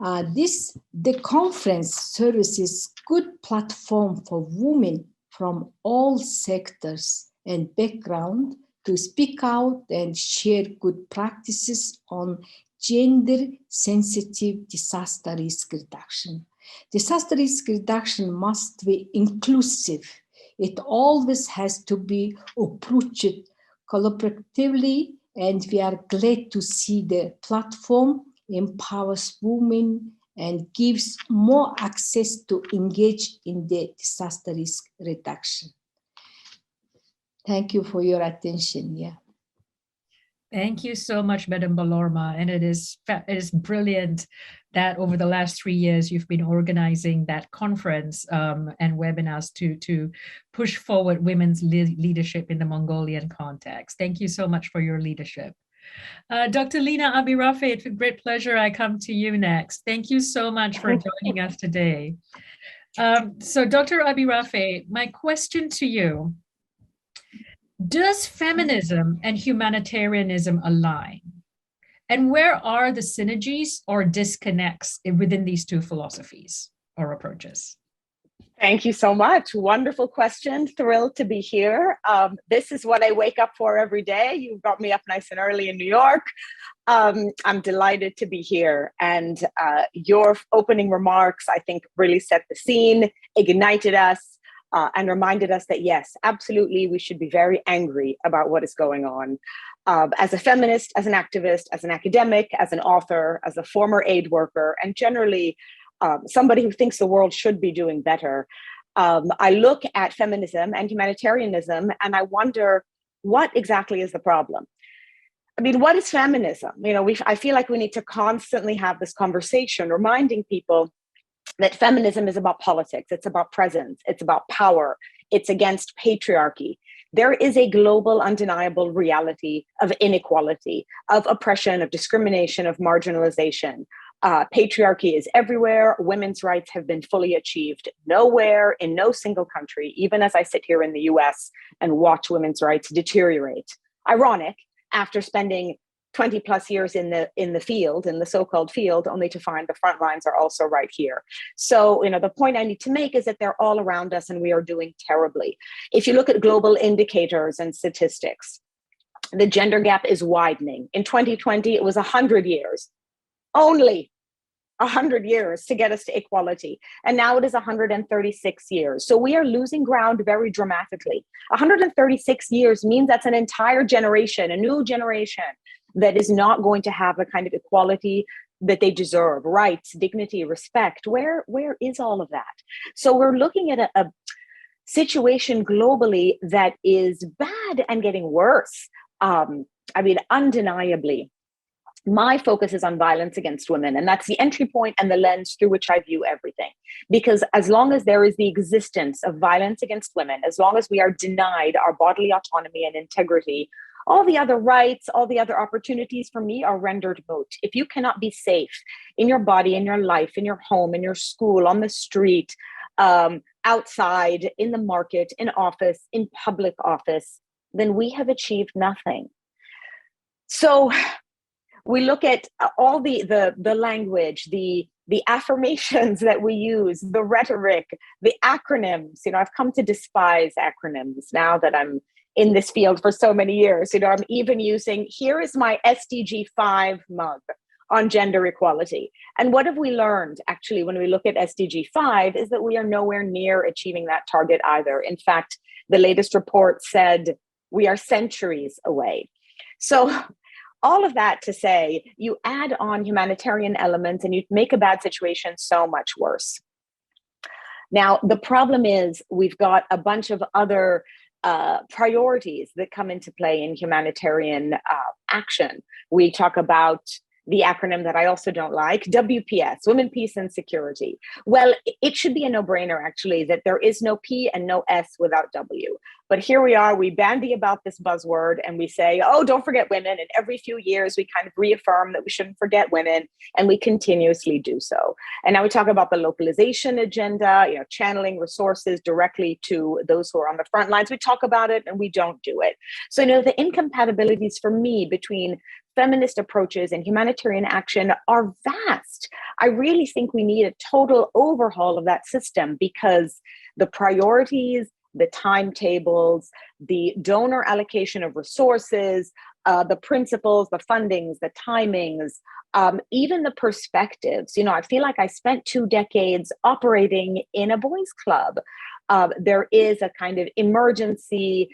The conference services good platform for women from all sectors and background to speak out and share good practices on gender-sensitive disaster risk reduction. Disaster risk reduction must be inclusive. It always has to be approached collaboratively, and we are glad to see the platform empowers women and gives more access to engage in the disaster risk reduction. Thank you for your attention. Yeah. Thank you so much, Madam Balorma. And it is brilliant that over the last 3 years, you've been organizing that conference and webinars to push forward women's leadership in the Mongolian context. Thank you so much for your leadership. Dr. Lina Abirafe, it's a great pleasure. I come to you next. Thank you so much for joining us today. So Dr. Abirafe, my question to you, does feminism and humanitarianism align? And where are the synergies or disconnects within these two philosophies or approaches? Thank you so much. Wonderful question. Thrilled to be here. This is what I wake up for every day. You got me up nice and early in New York. I'm delighted to be here. And your opening remarks, I think, really set the scene, ignited us, and reminded us that, yes, absolutely, we should be very angry about what is going on. As a feminist, as an activist, as an academic, as an author, as a former aid worker, and generally somebody who thinks the world should be doing better, I look at feminism and humanitarianism and I wonder, what exactly is the problem? I mean, what is feminism? You know, I feel like we need to constantly have this conversation, reminding people that feminism is about politics, it's about presence, it's about power, it's against patriarchy. There is a global, undeniable reality of inequality, of oppression, of discrimination, of marginalization. Patriarchy is everywhere. Women's rights have been fully achieved nowhere, in no single country, even as I sit here in the US and watch women's rights deteriorate. Ironic, after spending 20 plus years in the field, in the so-called field, only to find the front lines are also right here. So, you know, the point I need to make is that they're all around us and we are doing terribly. If you look at global indicators and statistics, the gender gap is widening. In 2020, it was 100 years, only 100 years to get us to equality. And now it is 136 years. So we are losing ground very dramatically. 136 years means that's an entire generation, a new generation that is not going to have the kind of equality that they deserve, rights, dignity, respect. Where is all of that? So we're looking at a situation globally that is bad and getting worse. I mean, undeniably. My focus is on violence against women, and that's the entry point and the lens through which I view everything. Because as long as there is the existence of violence against women, as long as we are denied our bodily autonomy and integrity, all the other rights, all the other opportunities for me are rendered moot. If you cannot be safe in your body, in your life, in your home, in your school, on the street, outside, in the market, in office, in public office, then we have achieved nothing. So we look at all the language, the the affirmations that we use, the rhetoric, the acronyms. I've come to despise acronyms now that I'm in this field for so many years. I'm even using, here is my SDG 5 mug on gender equality. And what have we learned actually when we look at SDG 5 is that we are nowhere near achieving that target either. In fact, the latest report said we are centuries away. So all of that to say, you add on humanitarian elements and you make a bad situation so much worse. Now, the problem is we've got a bunch of other priorities that come into play in humanitarian action. We talk about the acronym that I also don't like, WPS, Women, Peace and Security. Well, it should be a no-brainer, actually, that there is no P and no S without W. But here we are, we bandy about this buzzword and we say, oh, don't forget women. And every few years, we kind of reaffirm that we shouldn't forget women, and we continuously do so. And now we talk about the localization agenda, channeling resources directly to those who are on the front lines. We talk about it and we don't do it. So, the incompatibilities for me between feminist approaches and humanitarian action are vast. I really think we need a total overhaul of that system, because the priorities, the timetables, the donor allocation of resources, the principles, the fundings, the timings, even the perspectives. I feel like I spent 2 decades operating in a boys' club. There is a kind of emergency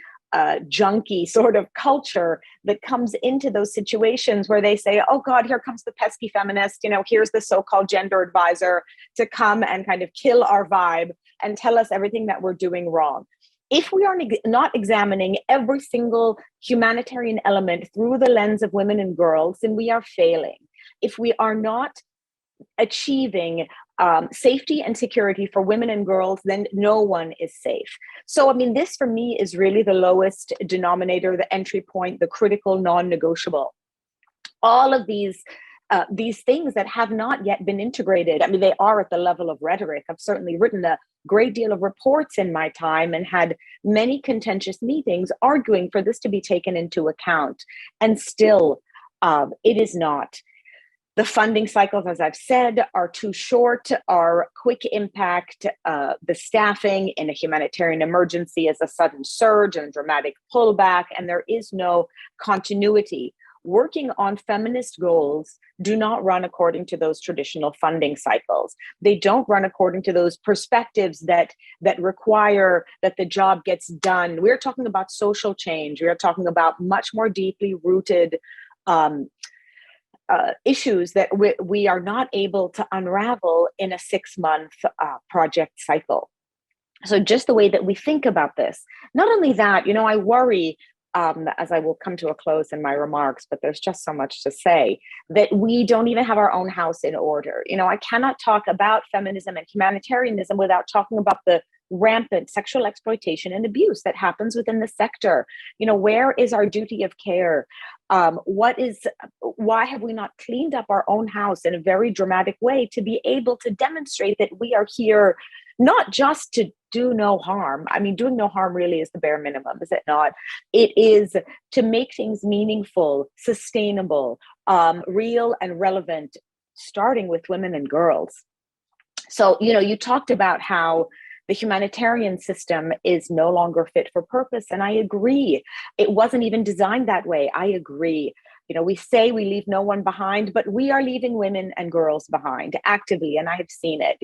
junkie sort of culture that comes into those situations where they say, oh God, here comes the pesky feminist, here's the so-called gender advisor to come and kind of kill our vibe and tell us everything that we're doing wrong. If we are not examining every single humanitarian element through the lens of women and girls, then we are failing. If we are not achieving safety and security for women and girls, then no one is safe. So, this for me is really the lowest denominator, the entry point, the critical non-negotiable. All of these things that have not yet been integrated, they are at the level of rhetoric. I've certainly written a great deal of reports in my time and had many contentious meetings arguing for this to be taken into account. And still, it is not. The funding cycles, as I've said, are too short, are quick impact. The staffing in a humanitarian emergency is a sudden surge and dramatic pullback, and there is no continuity. Working on feminist goals do not run according to those traditional funding cycles. They don't run according to those perspectives that require that the job gets done. We're talking about social change. We are talking about much more deeply rooted issues that we are not able to unravel in a 6-month project cycle. So just the way that we think about this, not only that, I worry, as I will come to a close in my remarks, but there's just so much to say, that we don't even have our own house in order. I cannot talk about feminism and humanitarianism without talking about the rampant sexual exploitation and abuse that happens within the sector. Where is our duty of care? Why have we not cleaned up our own house in a very dramatic way to be able to demonstrate that we are here not just to do no harm? Doing no harm really is the bare minimum, is it not? It is to make things meaningful, sustainable, real and relevant, starting with women and girls. So, you talked about how the humanitarian system is no longer fit for purpose. And I agree. It wasn't even designed that way. I agree. We say we leave no one behind, but we are leaving women and girls behind actively. And I have seen it.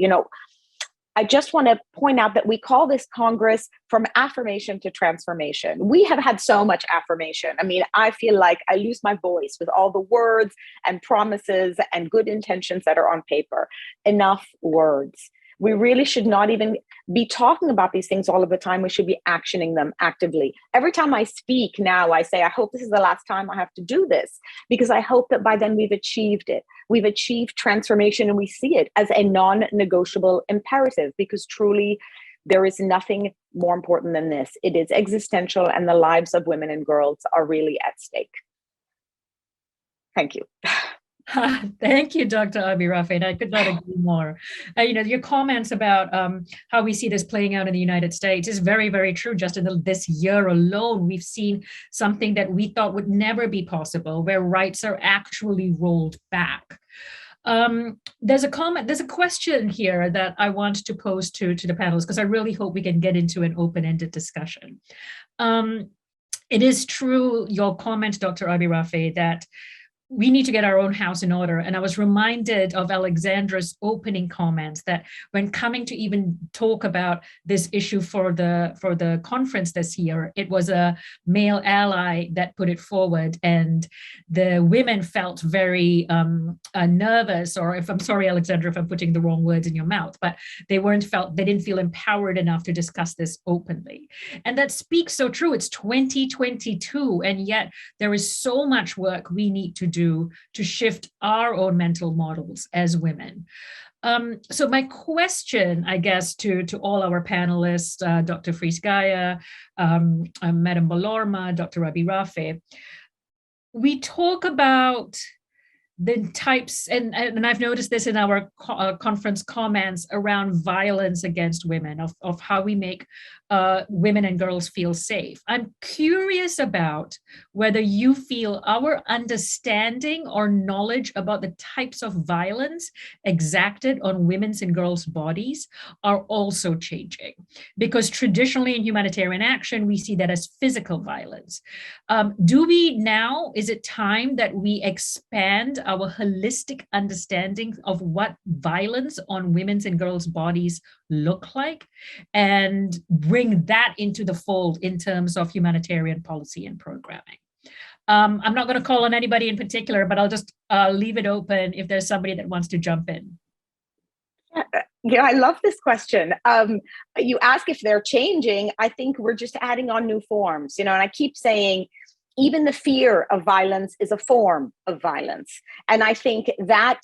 I just want to point out that we call this Congress from affirmation to transformation. We have had so much affirmation. I feel like I lose my voice with all the words and promises and good intentions that are on paper. Enough words. We really should not even be talking about these things all of the time. We should be actioning them actively. Every time I speak now, I say, I hope this is the last time I have to do this, because I hope that by then we've achieved it. We've achieved transformation, and we see it as a non-negotiable imperative, because truly there is nothing more important than this. It is existential, and the lives of women and girls are really at stake. Thank you. Thank you, Dr. Abi-Rafi. I could not agree more. Your comments about how we see this playing out in the United States is very, very true. Just in this year alone, we've seen something that we thought would never be possible, where rights are actually rolled back. There's a question here that I want to pose to the panelists, because I really hope we can get into an open-ended discussion. It is true, your comment, Dr. Abirafe, that we need to get our own house in order. And I was reminded of Alexandra's opening comments that when coming to even talk about this issue for the conference this year, it was a male ally that put it forward, and the women felt very nervous, or if I'm sorry, Alexandra, if I'm putting the wrong words in your mouth, but they didn't feel empowered enough to discuss this openly. And that speaks so true. It's 2022, and yet there is so much work we need to do to shift our own mental models as women. So my question, I guess, to all our panelists, Dr. Fries-Geyer, Madam Balorma, Dr. Abirafe, we talk about the types, and I've noticed this in our conference comments around violence against women, of how we make women and girls feel safe. I'm curious about whether you feel our understanding or knowledge about the types of violence exacted on women's and girls' bodies are also changing. Because traditionally in humanitarian action, we see that as physical violence. Do we now, is it time that we expand our holistic understanding of what violence on women's and girls' bodies look like, and bring that into the fold in terms of humanitarian policy and programming? I'm not going to call on anybody in particular, but I'll just leave it open if there's somebody that wants to jump in. Yeah, I love this question. You ask if they're changing. I think we're just adding on new forms, and I keep saying, even the fear of violence is a form of violence. And I think that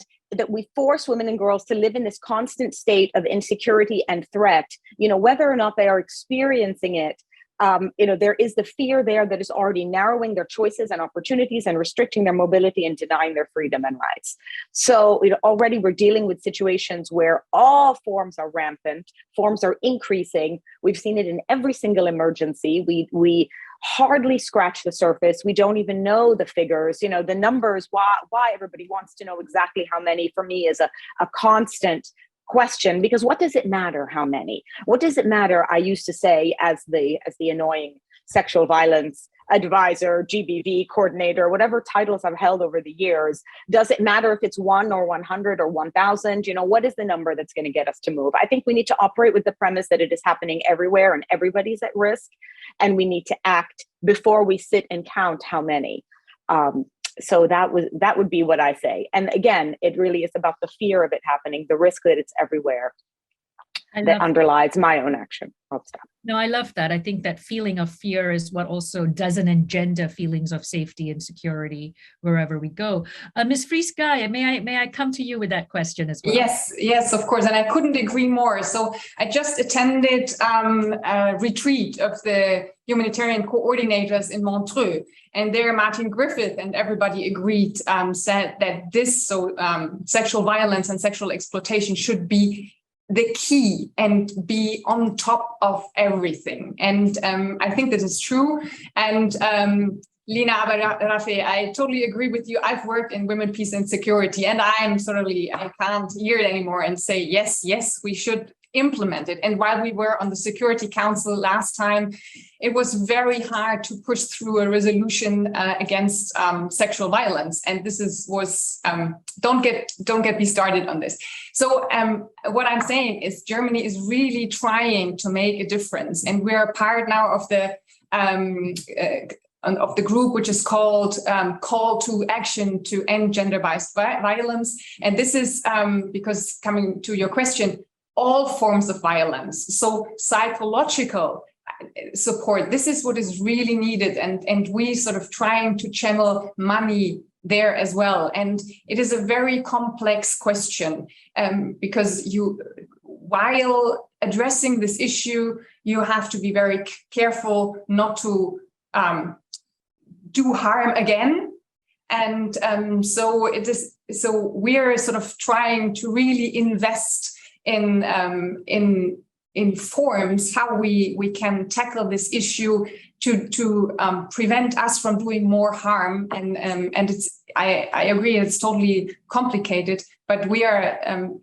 we force women and girls to live in this constant state of insecurity and threat, whether or not they are experiencing it. There is the fear there that is already narrowing their choices and opportunities and restricting their mobility and denying their freedom and rights. So already we're dealing with situations where all forms are rampant, forms are increasing. We've seen it in every single emergency. We hardly scratch the surface. We don't even know the figures, the numbers, why everybody wants to know exactly how many, for me, is a constant question, because what does it matter how many? What does it matter? I used to say, as the annoying sexual violence advisor, GBV coordinator, whatever titles I've held over the years, does it matter if it's 1 or 100 or 1,000? What is the number that's going to get us to move? I think we need to operate with the premise that it is happening everywhere and everybody's at risk, and we need to act before we sit and count how many. So that would be what I say. And again, it really is about the fear of it happening, the risk that it's everywhere, that underlies my own action. I'll stop. No, I love that. I think that feeling of fear is what also doesn't engender feelings of safety and security wherever we go. Ms. Fries-Geyer, may I come to you with that question as well? Yes, of course. And I couldn't agree more. So I just attended a retreat of the humanitarian coordinators in Montreux, and there Martin Griffith and everybody agreed, said that sexual violence and sexual exploitation should be the key and be on top of everything. And I think this is true. And Lina Abirafe, I totally agree with you. I've worked in women, peace and security, and I can't hear it anymore and say, yes, we should implement it. And while we were on the Security Council last time, it was very hard to push through a resolution against sexual violence. And this was don't get me started on this. So what I'm saying is Germany is really trying to make a difference, and we're a part now of the group which is called Call to Action to End Gender-Based Violence. And this is because, coming to your question, all forms of violence. So psychological support, this is what is really needed. And we sort of trying to channel money there as well. And it is a very complex question because while addressing this issue, you have to be very careful not to do harm again. And so we're sort of trying to really invest in forms how we can tackle this issue to prevent us from doing more harm. And I agree, it's totally complicated, but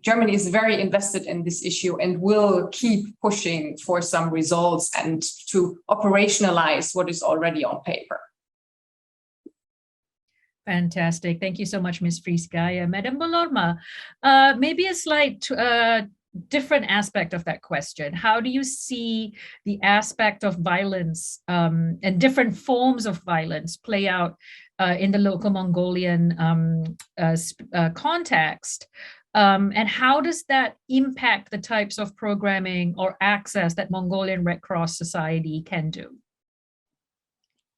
Germany is very invested in this issue and will keep pushing for some results and to operationalize what is already on paper. Fantastic. Thank you so much, Ms. Frieskaya. Madam Bolorma, maybe a slight different aspect of that question. How do you see the aspect of violence and different forms of violence play out in the local Mongolian context? And how does that impact the types of programming or access that Mongolian Red Cross Society can do?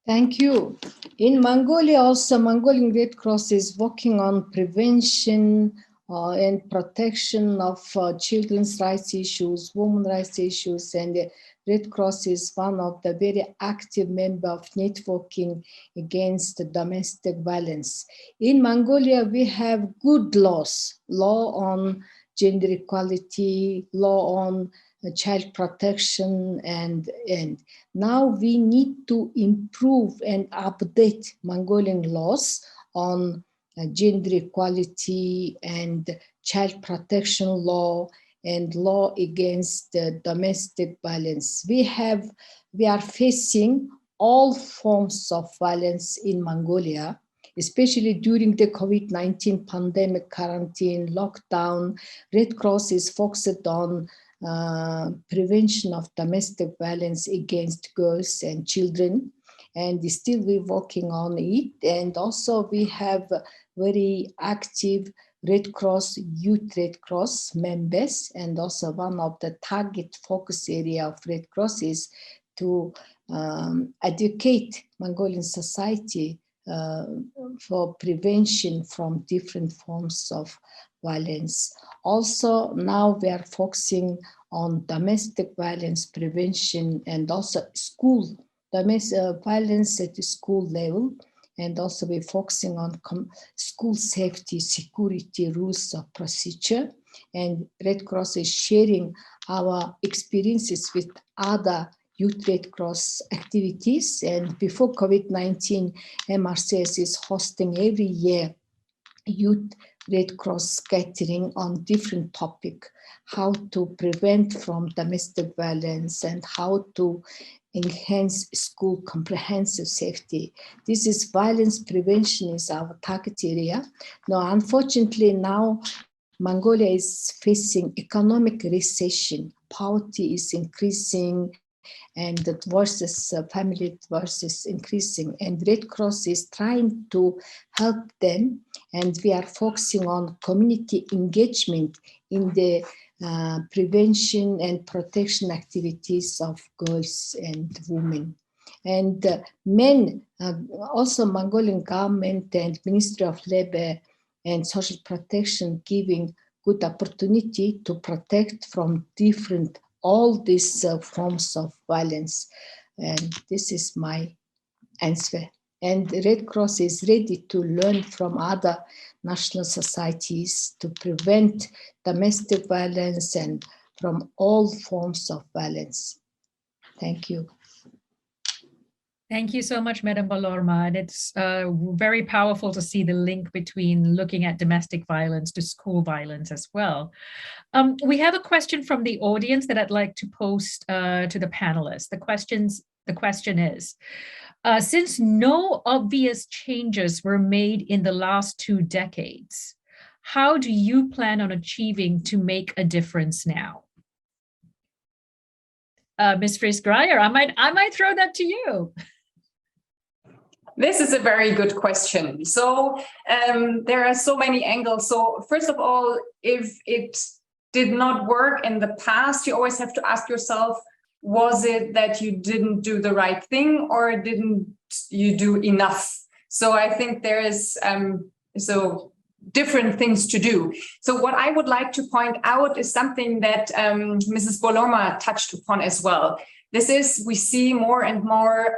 Thank you. In Mongolia also, Mongolian Red Cross is working on prevention and protection of children's rights issues, women's rights issues, and the Red Cross is one of the very active member of networking against domestic violence. In Mongolia, we have good laws, law on gender equality, law on child protection, and now we need to improve and update Mongolian laws on gender equality and child protection law and law against domestic violence. We are facing all forms of violence in Mongolia, especially during the COVID-19 pandemic, quarantine, lockdown. Red Cross is focused on prevention of domestic violence against girls and children, and still we're working on it. And also we have very active Red Cross, Youth Red Cross members, and also one of the target focus area of Red Cross is to educate Mongolian society for prevention from different forms of violence. Also, now we are focusing on domestic violence prevention and also domestic violence at the school level. And also we're focusing on school safety, security, rules of procedure. And Red Cross is sharing our experiences with other Youth Red Cross activities. And before COVID-19, MRCS is hosting every year Youth Red Cross gathering on different topic, how to prevent from domestic violence and how to enhance school comprehensive safety. This is violence prevention is our target area. Now, unfortunately, now Mongolia is facing economic recession. Poverty is increasing, and the family divorce is increasing. And Red Cross is trying to help them, and we are focusing on community engagement in the prevention and protection activities of girls and women. And men, also Mongolian government and Ministry of Labor and Social Protection giving good opportunity to protect from all these forms of violence. And this is my answer. And Red Cross is ready to learn from other national societies to prevent domestic violence and from all forms of violence. Thank you. Thank you so much, Madam Bolorma. And it's very powerful to see the link between looking at domestic violence to school violence as well. We have a question from the audience that I'd like to post to the panelists. The question is, since no obvious changes were made in the last 2 decades, how do you plan on achieving to make a difference now? Ms. Frieskaya, I might throw that to you. This is a very good question. So there are so many angles. So first of all, if it did not work in the past, you always have to ask yourself, was it that you didn't do the right thing or didn't you do enough? So I think there is different things to do. So what I would like to point out is something that Mrs. Bolorma touched upon as well. This is, we see more and more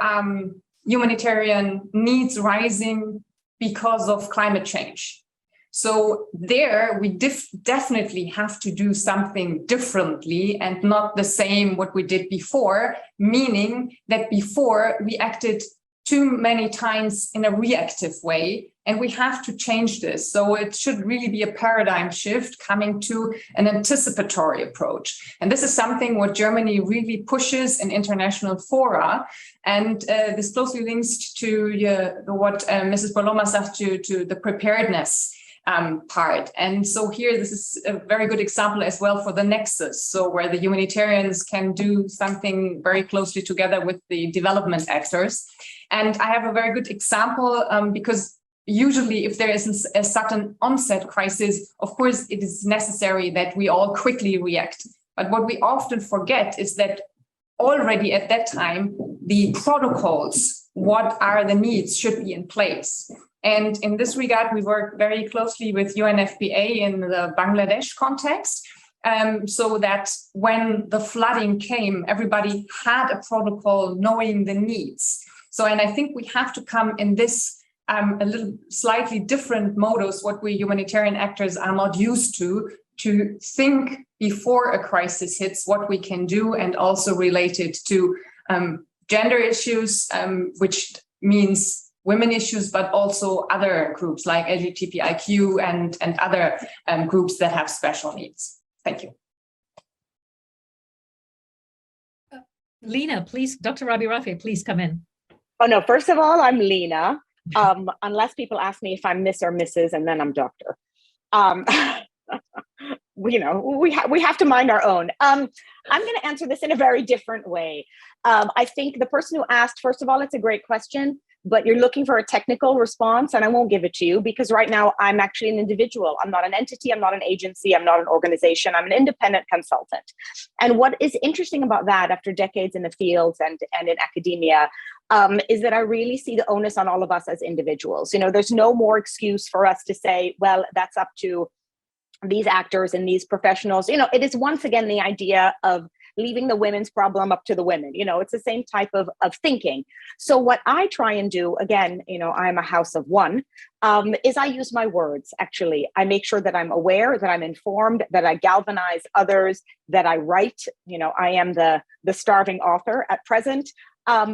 humanitarian needs rising because of climate change. So there we definitely have to do something differently and not the same what we did before, meaning that before we acted too many times in a reactive way, and we have to change this. So it should really be a paradigm shift coming to an anticipatory approach. And this is something what Germany really pushes in international fora. And this closely links to what Mrs. Paloma said to the preparedness part. And so here, this is a very good example as well for the nexus. So where the humanitarians can do something very closely together with the development actors. And I have a very good example because usually if there is a sudden onset crisis, of course, it is necessary that we all quickly react. But what we often forget is that already at that time, the protocols, what are the needs, should be in place. And in this regard, we work very closely with UNFPA in the Bangladesh context, so that when the flooding came, everybody had a protocol knowing the needs. So, and I think we have to come in this a little slightly different modus, what we humanitarian actors are not used to think before a crisis hits what we can do, and also related to gender issues, which means women issues, but also other groups like LGBTIQ and other groups that have special needs. Thank you. Lena, please, Dr. Rabi Rafi, please come in. Oh no, first of all, I'm Lena, unless people ask me if I'm Miss or Mrs., and then I'm Doctor. We have to mind our own. I'm going to answer this in a very different way. I think the person who asked, first of all, it's a great question, but you're looking for a technical response, and I won't give it to you because right now I'm actually an individual. I'm not an entity. I'm not an agency. I'm not an organization. I'm an independent consultant. And what is interesting about that after decades in the fields and in academia is that I really see the onus on all of us as individuals. There's no more excuse for us to say, well, that's up to these actors and these professionals. It is once again the idea of leaving the women's problem up to the women. It's the same type of thinking. So what I try and do, again, I'm a house of one, is I use my words. Actually, I make sure that I'm aware, that I'm informed, that I galvanize others, that I write. I am the starving author at present.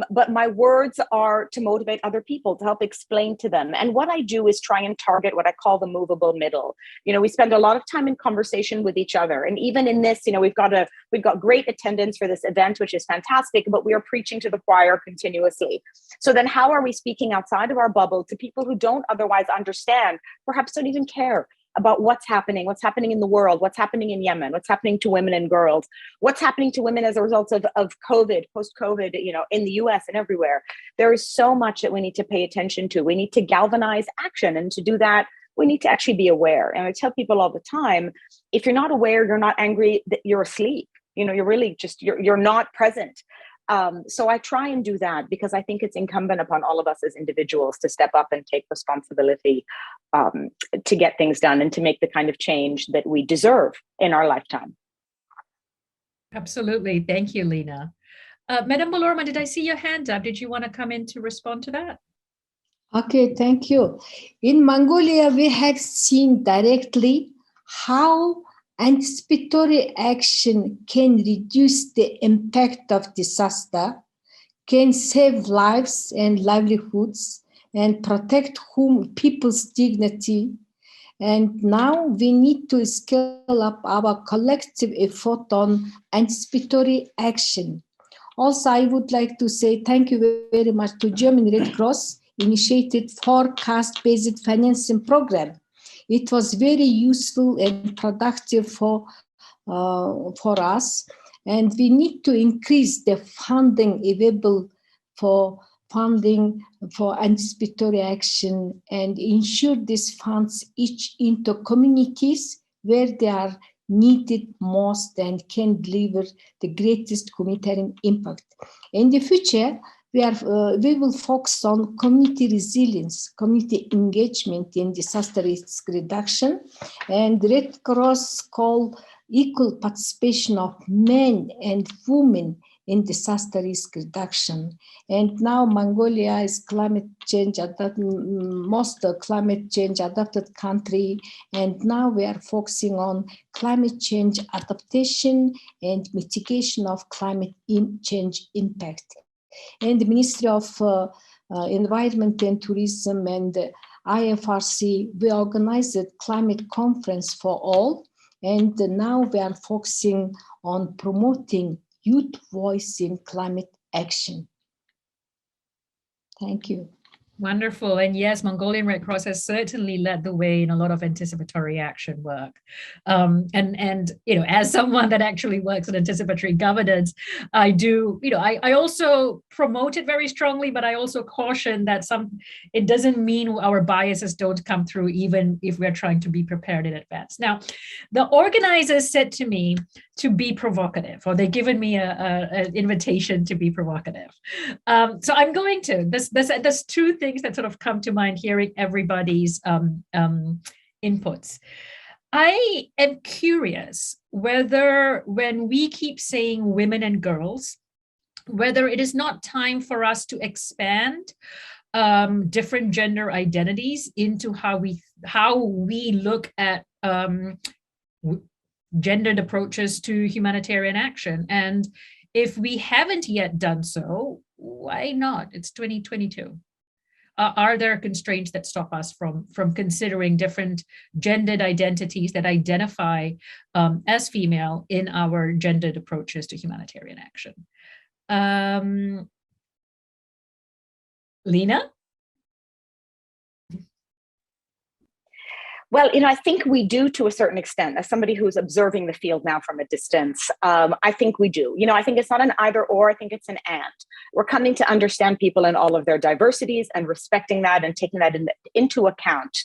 But my words are to motivate other people, to help explain to them. And what I do is try and target what I call the movable middle. We spend a lot of time in conversation with each other. And even in this, we've got great attendance for this event, which is fantastic, but we are preaching to the choir continuously. So then how are we speaking outside of our bubble to people who don't otherwise understand, perhaps don't even care about what's happening in the world, what's happening in Yemen, what's happening to women and girls, what's happening to women as a result of COVID, post-COVID, in the US and everywhere. There is so much that we need to pay attention to. We need to galvanize action. And to do that, we need to actually be aware. And I tell people all the time, if you're not aware, you're not angry, that you're asleep. You're really just, you're not present. So I try and do that because I think it's incumbent upon all of us as individuals to step up and take responsibility to get things done and to make the kind of change that we deserve in our lifetime. Absolutely. Thank you, Lena. Madam Malorma, did I see your hand up? Did you want to come in to respond to that? Okay, thank you. In Mongolia, we have seen directly how anticipatory action can reduce the impact of disaster, can save lives and livelihoods, and protect people's dignity. And now we need to scale up our collective effort on anticipatory action. Also, I would like to say thank you very much to German Red Cross initiated forecast-based financing program. It was very useful and productive for us, and we need to increase the funding available for anticipatory action and ensure these funds each into communities where they are needed most and can deliver the greatest humanitarian impact. In the future, we will focus on community resilience, community engagement in disaster risk reduction, and Red Cross call equal participation of men and women in disaster risk reduction. And now Mongolia is most climate change adapted country. And now we are focusing on climate change adaptation and mitigation of climate change impact. And the Ministry of Environment and Tourism and IFRC, we organized a climate conference for all. And now we are focusing on promoting youth voice in climate action. Thank you. Wonderful. And yes, Mongolian Red Cross has certainly led the way in a lot of anticipatory action work. And you know, as someone that actually works in anticipatory governance, I do, you know, I also promote it very strongly, but I also caution that it doesn't mean our biases don't come through, even if we're trying to be prepared in advance. Now, the organizers said to me to be provocative, or they've given me an invitation to be provocative. So I'm going to, there's two things that sort of come to mind hearing everybody's inputs. I am curious whether, when we keep saying women and girls, whether it is not time for us to expand different gender identities into how we look at gendered approaches to humanitarian action. And if we haven't yet done so, why not? It's 2022. Are there constraints that stop us from considering different gendered identities that identify as female in our gendered approaches to humanitarian action? Lena? Well, you know, I think we do to a certain extent. As somebody who's observing the field now from a distance, I think we do. You know, I think it's not an either or, I think it's an and. We're coming to understand people in all of their diversities and respecting that and taking that into account.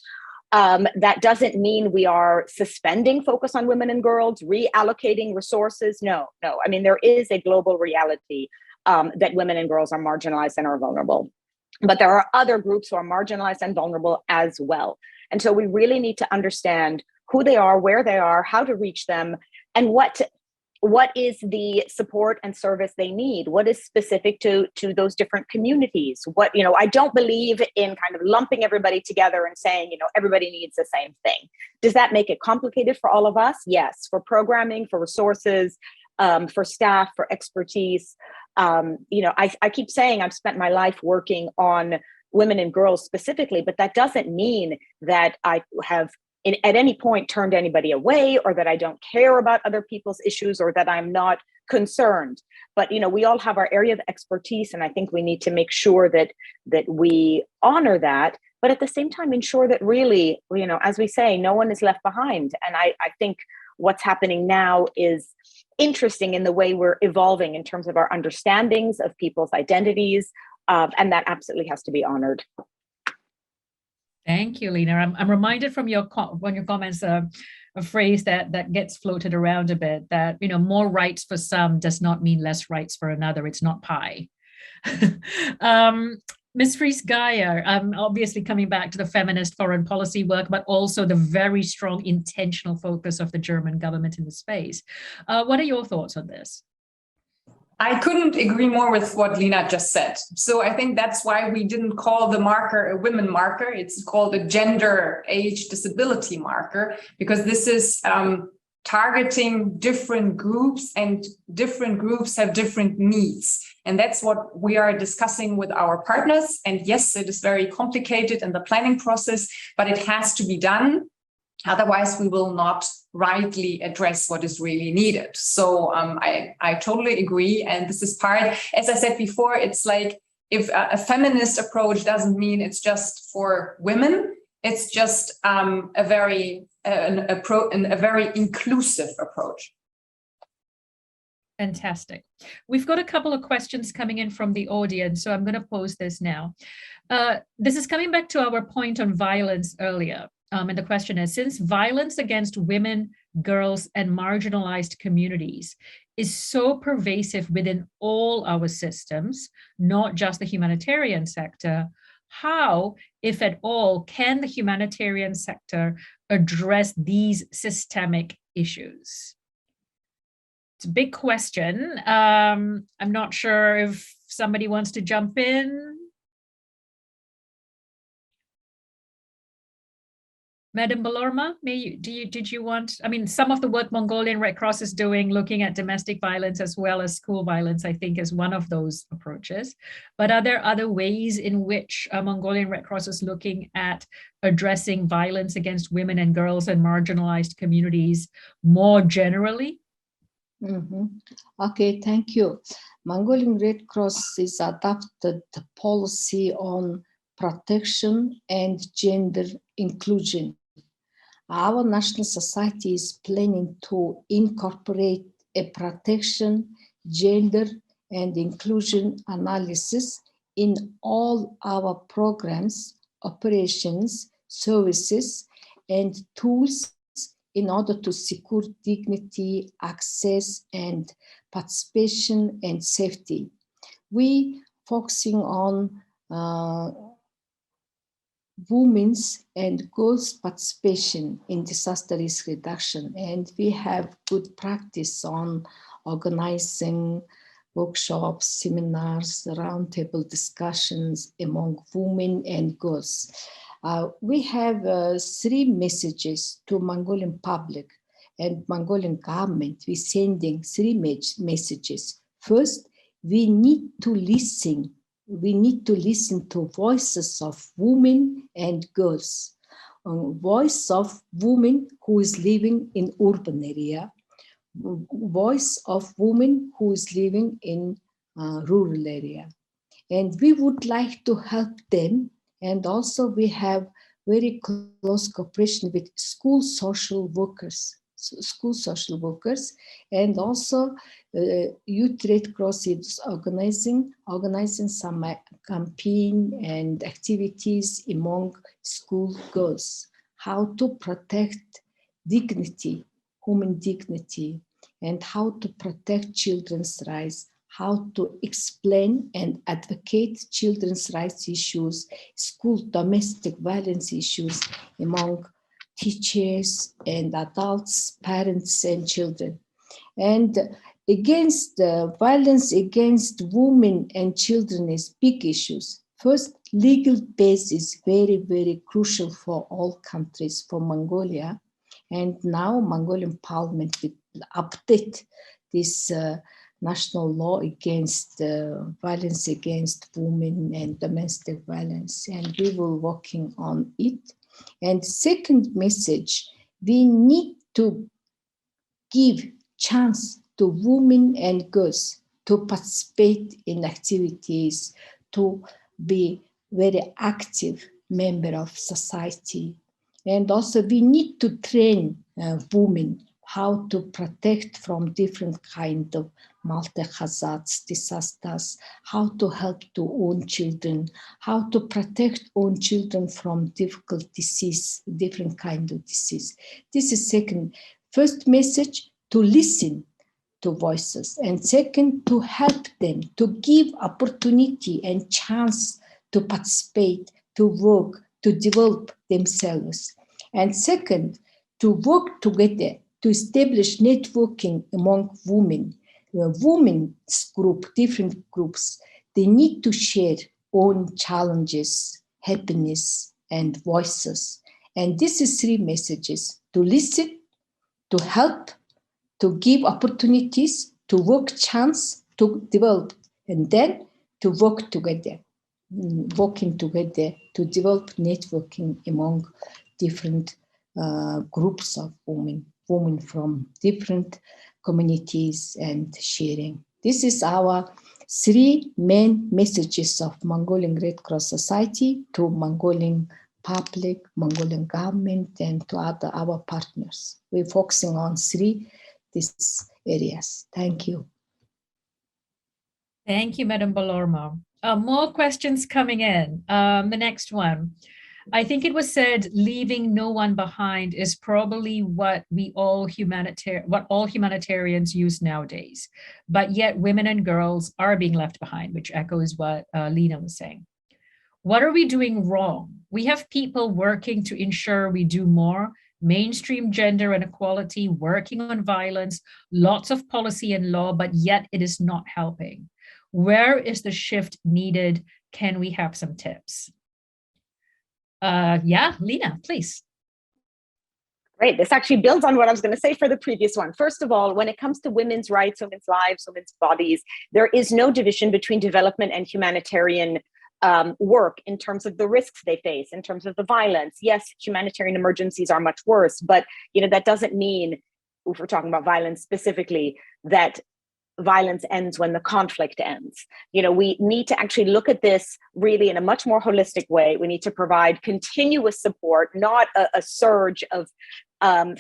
That doesn't mean we are suspending focus on women and girls, reallocating resources. No. I mean, there is a global reality that women and girls are marginalized and are vulnerable. But there are other groups who are marginalized and vulnerable as well. And so we really need to understand who they are, where they are, how to reach them, and what is the support and service they need? What is specific to those different communities? What, you know, I don't believe in kind of lumping everybody together and saying, you know, everybody needs the same thing. Does that make it complicated for all of us? Yes, for programming, for resources, for staff, for expertise. You know, I keep saying I've spent my life working on women and girls specifically, but that doesn't mean that I have at any point turned anybody away, or that I don't care about other people's issues, or that I'm not concerned. But, you know, we all have our area of expertise, and I think we need to make sure that we honor that, but at the same time ensure that really, you know, as we say, no one is left behind. And I think what's happening now is interesting in the way we're evolving in terms of our understandings of people's identities, and that absolutely has to be honored. Thank you, Lena. I'm reminded from your comments a phrase that gets floated around a bit, that, you know, more rights for some does not mean less rights for another. It's not pie. Ms. Fries-Geyer, obviously coming back to the feminist foreign policy work, but also the very strong intentional focus of the German government in the space. What are your thoughts on this? I couldn't agree more with what Lena just said. So I think that's why we didn't call the marker a women marker. It's called a gender age disability marker, because this is targeting different groups, and different groups have different needs. And that's what we are discussing with our partners. And yes, it is very complicated in the planning process, but it has to be done. Otherwise, we will not rightly address what is really needed. So I totally agree. And this is part, as I said before, it's like, if a feminist approach doesn't mean it's just for women, it's just a very inclusive approach. Fantastic. We've got a couple of questions coming in from the audience, so I'm going to pose this now. This is coming back to our point on violence earlier. And the question is, since violence against women, girls, and marginalized communities is so pervasive within all our systems, not just the humanitarian sector, how, if at all, can the humanitarian sector address these systemic issues? It's a big question. I'm not sure if somebody wants to jump in. Madam Balorma, did you want, I mean, some of the work Mongolian Red Cross is doing, looking at domestic violence as well as school violence, I think is one of those approaches. But are there other ways in which Mongolian Red Cross is looking at addressing violence against women and girls and marginalized communities more generally? Okay, thank you. Mongolian Red Cross has adopted the policy on protection and gender inclusion. Our national society is planning to incorporate a protection, gender, and inclusion analysis in all our programs, operations, services, and tools in order to secure dignity, access, and participation and safety. We focusing on women's and girls' participation in disaster risk reduction, and we have good practice on organizing workshops, seminars, roundtable discussions among women and girls. We have 3 messages to Mongolian public and Mongolian government. We're sending 3 messages. First, we need to listen. We need to listen to voices of women and girls. Voice of women who is living in urban area, voice of women who is living in rural area. And we would like to help them. And also we have very close cooperation with school social workers, and also Youth Red Cross is organizing some campaign and activities among school girls, how to protect dignity, human dignity, and how to protect children's rights, how to explain and advocate children's rights issues, school domestic violence issues among teachers and adults, parents and children. And against violence against women and children is big issues. First, legal base is very, very crucial for all countries, for Mongolia. And now Mongolian Parliament will update this national law against violence against women and domestic violence, and we will working on it. And second message, we need to give chance to women and girls to participate in activities, to be very active member of society. And also we need to train women how to protect from different kind of multi-hazards, disasters, how to help to own children, how to protect own children from difficult disease, different kind of disease. This is second. First message, to listen to voices, and second, to help them, to give opportunity and chance to participate, to work, to develop themselves. And second, to work together, to establish networking among women. Women's group, different groups, they need to share own challenges, happiness, and voices. And this is 3 messages: to listen, to help, to give opportunities, to work chance, to develop, and then to work together, working together to develop networking among different groups of women from different communities and sharing. This is our 3 main messages of Mongolian Red Cross Society to Mongolian public, Mongolian government, and to our partners. We're focusing on 3 these areas. Thank you. Thank you, Madam Balorma. More questions coming in. The next one. I think it was said leaving no one behind is probably what all humanitarians use nowadays, but yet women and girls are being left behind, which echoes what Lena was saying. What are we doing wrong? We have people working to ensure we do more, mainstream gender inequality, working on violence, lots of policy and law, but yet it is not helping. Where is the shift needed? Can we have some tips? Yeah, Lena, please. Great. This actually builds on what I was going to say for the previous one. First of all, when it comes to women's rights, women's lives, women's bodies, there is no division between development and humanitarian work in terms of the risks they face, in terms of the violence. Yes, humanitarian emergencies are much worse, but that doesn't mean, if we're talking about violence specifically, that violence ends when the conflict ends. We need to actually look at this really in a much more holistic way. We need to provide continuous support, not a surge of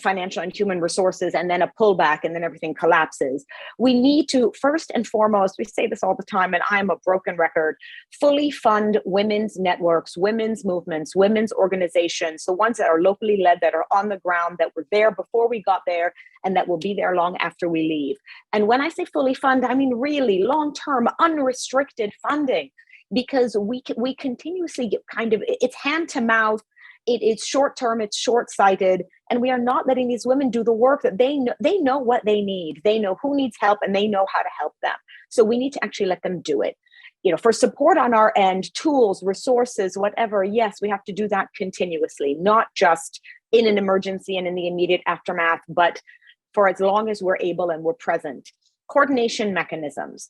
financial and human resources and then a pullback and then everything collapses. We need to, first and foremost, we say this all the time, and I'm a broken record, fully fund women's networks, women's movements, women's organizations, the ones that are locally led, that are on the ground, that were there before we got there, and that will be there long after we leave. And when I say fully fund, I mean really long-term, unrestricted funding, because we continuously get it's hand to mouth. It is short-term, it's short-sighted, and we are not letting these women do the work that they know what they need. They know who needs help, and they know how to help them. So we need to actually let them do it. For support on our end, tools, resources, whatever, yes, we have to do that continuously, not just in an emergency and in the immediate aftermath, but for as long as we're able and we're present. Coordination mechanisms.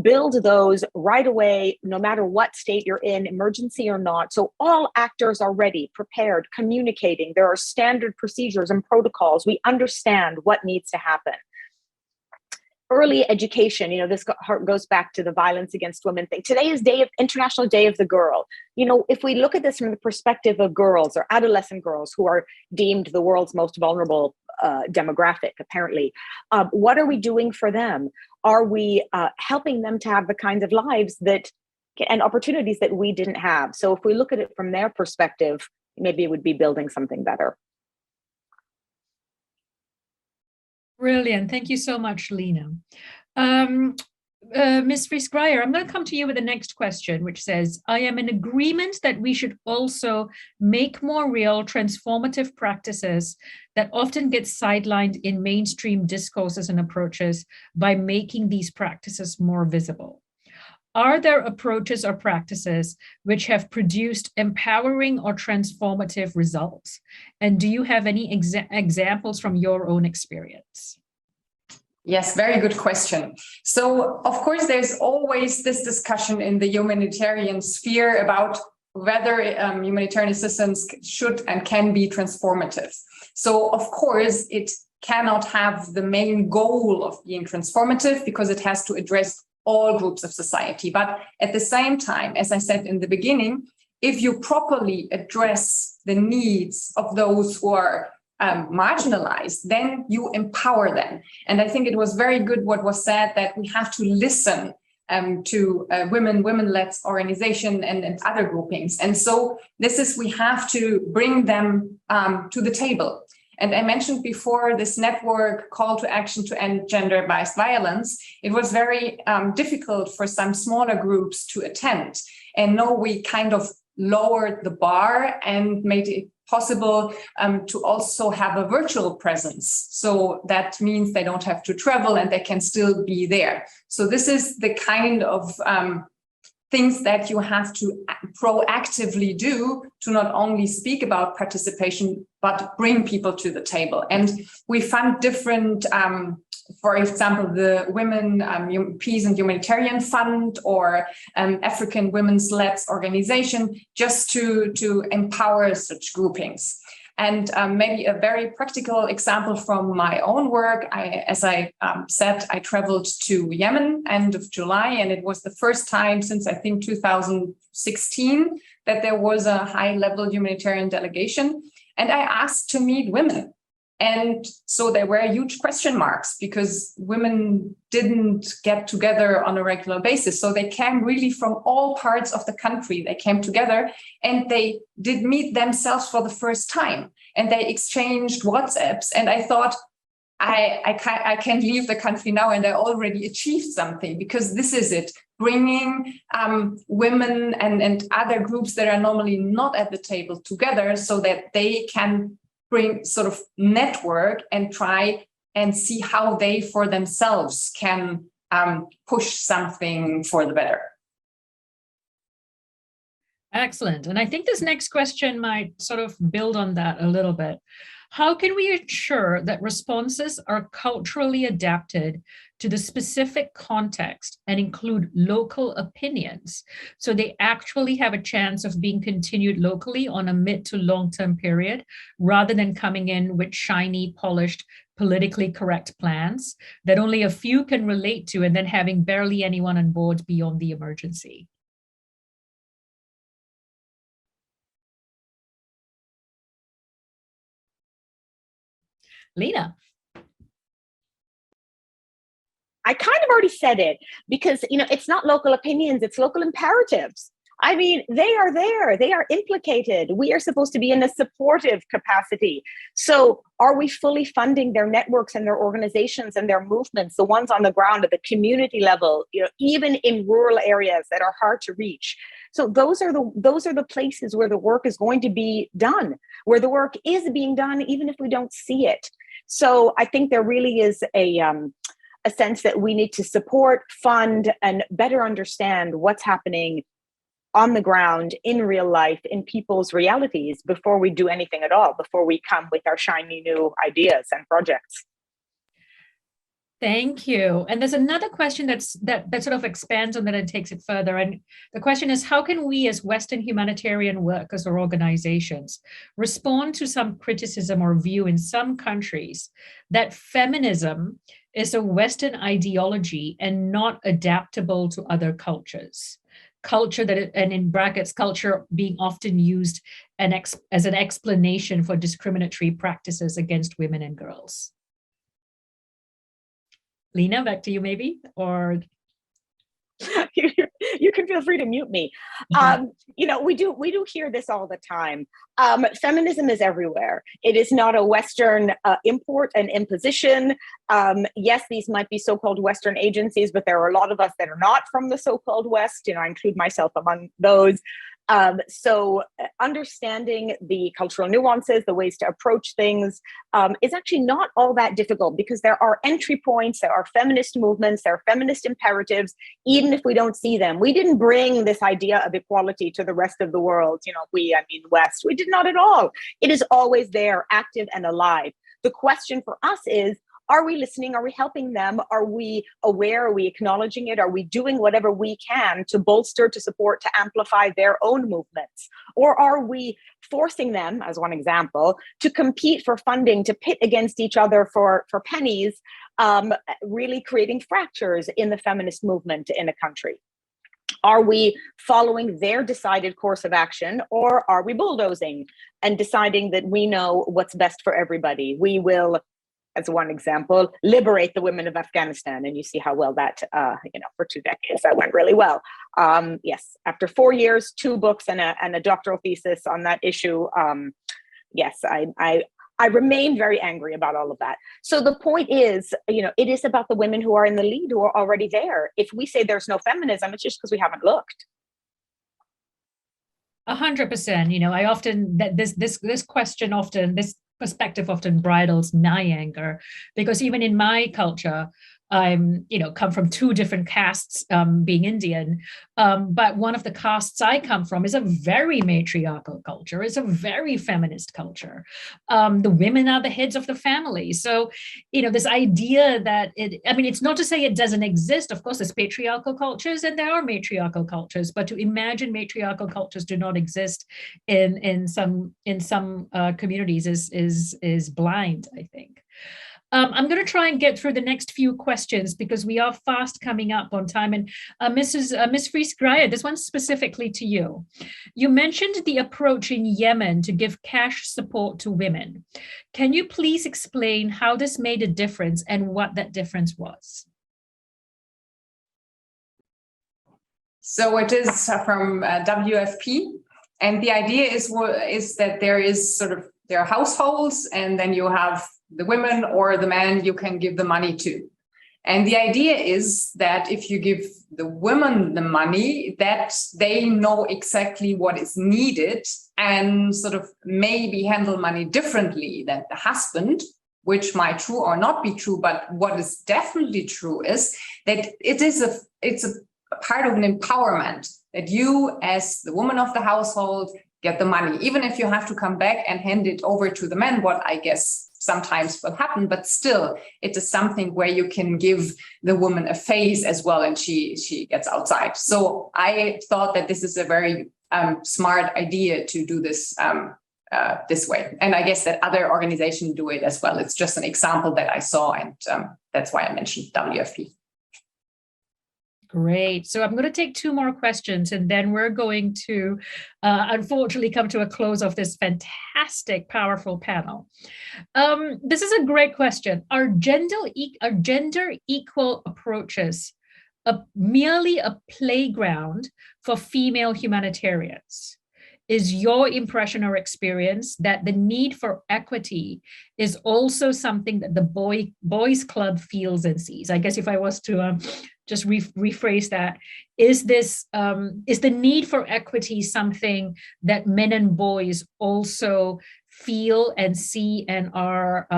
Build those right away, no matter what state you're in, emergency or not. So all actors are ready, prepared, communicating. There are standard procedures and protocols. We understand what needs to happen. Early education, this goes back to the violence against women thing. Today is International Day of the Girl. If we look at this from the perspective of girls or adolescent girls who are deemed the world's most vulnerable demographic, apparently, what are we doing for them? Are we helping them to have the kinds of lives and opportunities that we didn't have? So if we look at it from their perspective, maybe it would be building something better. Brilliant. Thank you so much, Lena. Ms. Vries-Grier, I'm going to come to you with the next question, which says, I am in agreement that we should also make more real transformative practices that often get sidelined in mainstream discourses and approaches by making these practices more visible. Are there approaches or practices which have produced empowering or transformative results? And do you have any examples from your own experience? Yes, very good question. So, of course, there's always this discussion in the humanitarian sphere about whether humanitarian assistance should and can be transformative. So, of course, it cannot have the main goal of being transformative because it has to address all groups of society. But at the same time, as I said in the beginning, if you properly address the needs of those who are marginalized, then you empower them. And I think it was very good what was said, that we have to listen to women-led organization and other groupings. And so we have to bring them to the table. And I mentioned before this network call to action to end gender-based violence. It was very difficult for some smaller groups to attend. And now we kind of lowered the bar and made it possible to also have a virtual presence. So that means they don't have to travel and they can still be there. So this is the kind of things that you have to proactively do to not only speak about participation, but bring people to the table. And we fund different, for example, the Women Peace and Humanitarian Fund or African Women's Led Organization, just to empower such groupings. And maybe a very practical example from my own work, as I said, I traveled to Yemen end of July, and it was the first time since I think 2016 that there was a high-level humanitarian delegation. And I asked to meet women. And so there were huge question marks because women didn't get together on a regular basis. So they came really from all parts of the country. They came together and they did meet themselves for the first time. And they exchanged WhatsApps. And I thought, I can't leave the country now, and I already achieved something, because this is it, bringing women and other groups that are normally not at the table together so that they can bring sort of network and try and see how they for themselves can push something for the better. Excellent. And I think this next question might sort of build on that a little bit. How can we ensure that responses are culturally adapted to the specific context and include local opinions so they actually have a chance of being continued locally on a mid to long-term period, rather than coming in with shiny, polished, politically correct plans that only a few can relate to and then having barely anyone on board beyond the emergency? Lena. I kind of already said it, because, it's not local opinions, it's local imperatives. I mean, they are there, they are implicated. We are supposed to be in a supportive capacity. So are we fully funding their networks and their organizations and their movements, the ones on the ground at the community level, even in rural areas that are hard to reach? So those are the places where the work is going to be done, where the work is being done, even if we don't see it. So I think there really is a sense that we need to support, fund, and better understand what's happening on the ground in real life, in people's realities, before we do anything at all, before we come with our shiny new ideas and projects. Thank you. And there's another question that sort of expands on that and takes it further. And the question is, how can we as Western humanitarian workers or organizations respond to some criticism or view in some countries that feminism is a Western ideology and not adaptable to other cultures? Culture and in brackets, culture being often used as an explanation for discriminatory practices against women and girls. Lena, back to you maybe, or you can feel free to mute me. We do hear this all the time. Feminism is everywhere. It is not a Western import and imposition. Yes, these might be so-called Western agencies, but there are a lot of us that are not from the so-called West. I include myself among those. So understanding the cultural nuances, the ways to approach things is actually not all that difficult, because there are entry points, there are feminist movements, there are feminist imperatives, even if we don't see them. We didn't bring this idea of equality to the rest of the world, West. We did not at all. It is always there, active and alive. The question for us is, are we listening? Are we helping them? Are we aware? Are we acknowledging it? Are we doing whatever we can to bolster, to support, to amplify their own movements? Or are we forcing them, as one example, to compete for funding, to pit against each other for pennies, really creating fractures in the feminist movement in a country? Are we following their decided course of action, or are we bulldozing and deciding that we know what's best for everybody? We will, as one example, liberate the women of Afghanistan. And you see how well that, for 2 decades, that went really well. Yes, after 4 years, 2 books and a doctoral thesis on that issue. Yes, I remain very angry about all of that. So the point is, it is about the women who are in the lead, who are already there. If we say there's no feminism, it's just because we haven't looked. 100%. I often, this question often, this perspective often bridles my anger, because even in my culture, I'm, come from 2 different castes, being Indian, but one of the castes I come from is a very matriarchal culture. It's a very feminist culture. The women are the heads of the family. So, this idea that it's not to say it doesn't exist. Of course, there's patriarchal cultures and there are matriarchal cultures, but to imagine matriarchal cultures do not exist in some communities is blind, I think. I'm going to try and get through the next few questions because we are fast coming up on time. And Ms. Fries-Greyer, this one's specifically to you. You mentioned the approach in Yemen to give cash support to women. Can you please explain how this made a difference and what that difference was? So it is from WFP. And the idea is that there are households, and then you have the women or the men you can give the money to. And the idea is that if you give the women the money, that they know exactly what is needed and sort of maybe handle money differently than the husband, which might true or not be true. But what is definitely true is that it's a part of an empowerment, that you as the woman of the household get the money, even if you have to come back and hand it over to the men, what I guess sometimes will happen, but still it is something where you can give the woman a face as well, and she gets outside. So I thought that this is a very smart idea to do this this way. And I guess that other organizations do it as well. It's just an example that I saw, and that's why I mentioned WFP. Great. So I'm going to take two more questions, and then we're going to unfortunately come to a close of this fantastic, powerful panel. This is a great question. Are gender equal approaches merely a playground for female humanitarians? Is your impression or experience that the need for equity is also something that the boys club feels and sees? I guess if I was to just rephrase that, is the need for equity something that men and boys also feel and see and are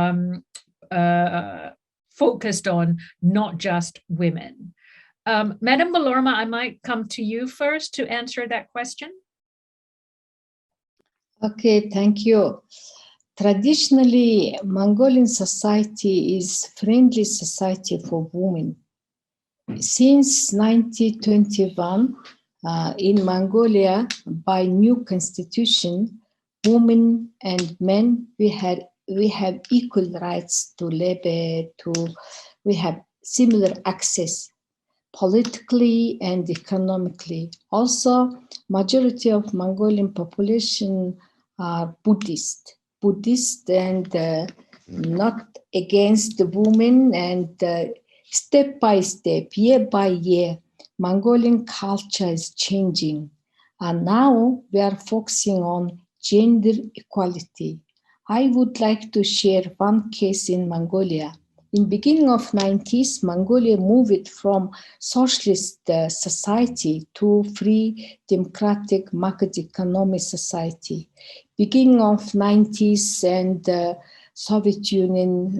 focused on, not just women? Madam Belorma, I might come to you first to answer that question. Okay, thank you. Traditionally, Mongolian society is friendly society for women. Since 1921, in Mongolia, by new constitution, women and men, we have equal rights to labor, we have similar access politically and economically. Also, majority of Mongolian population are Buddhist and not against the women, and step by step, year by year, Mongolian culture is changing. And now we are focusing on gender equality. I would like to share one case in Mongolia. In beginning of 90s, Mongolia moved from socialist society to free, democratic, market economy society. Beginning of 90s and Soviet Union,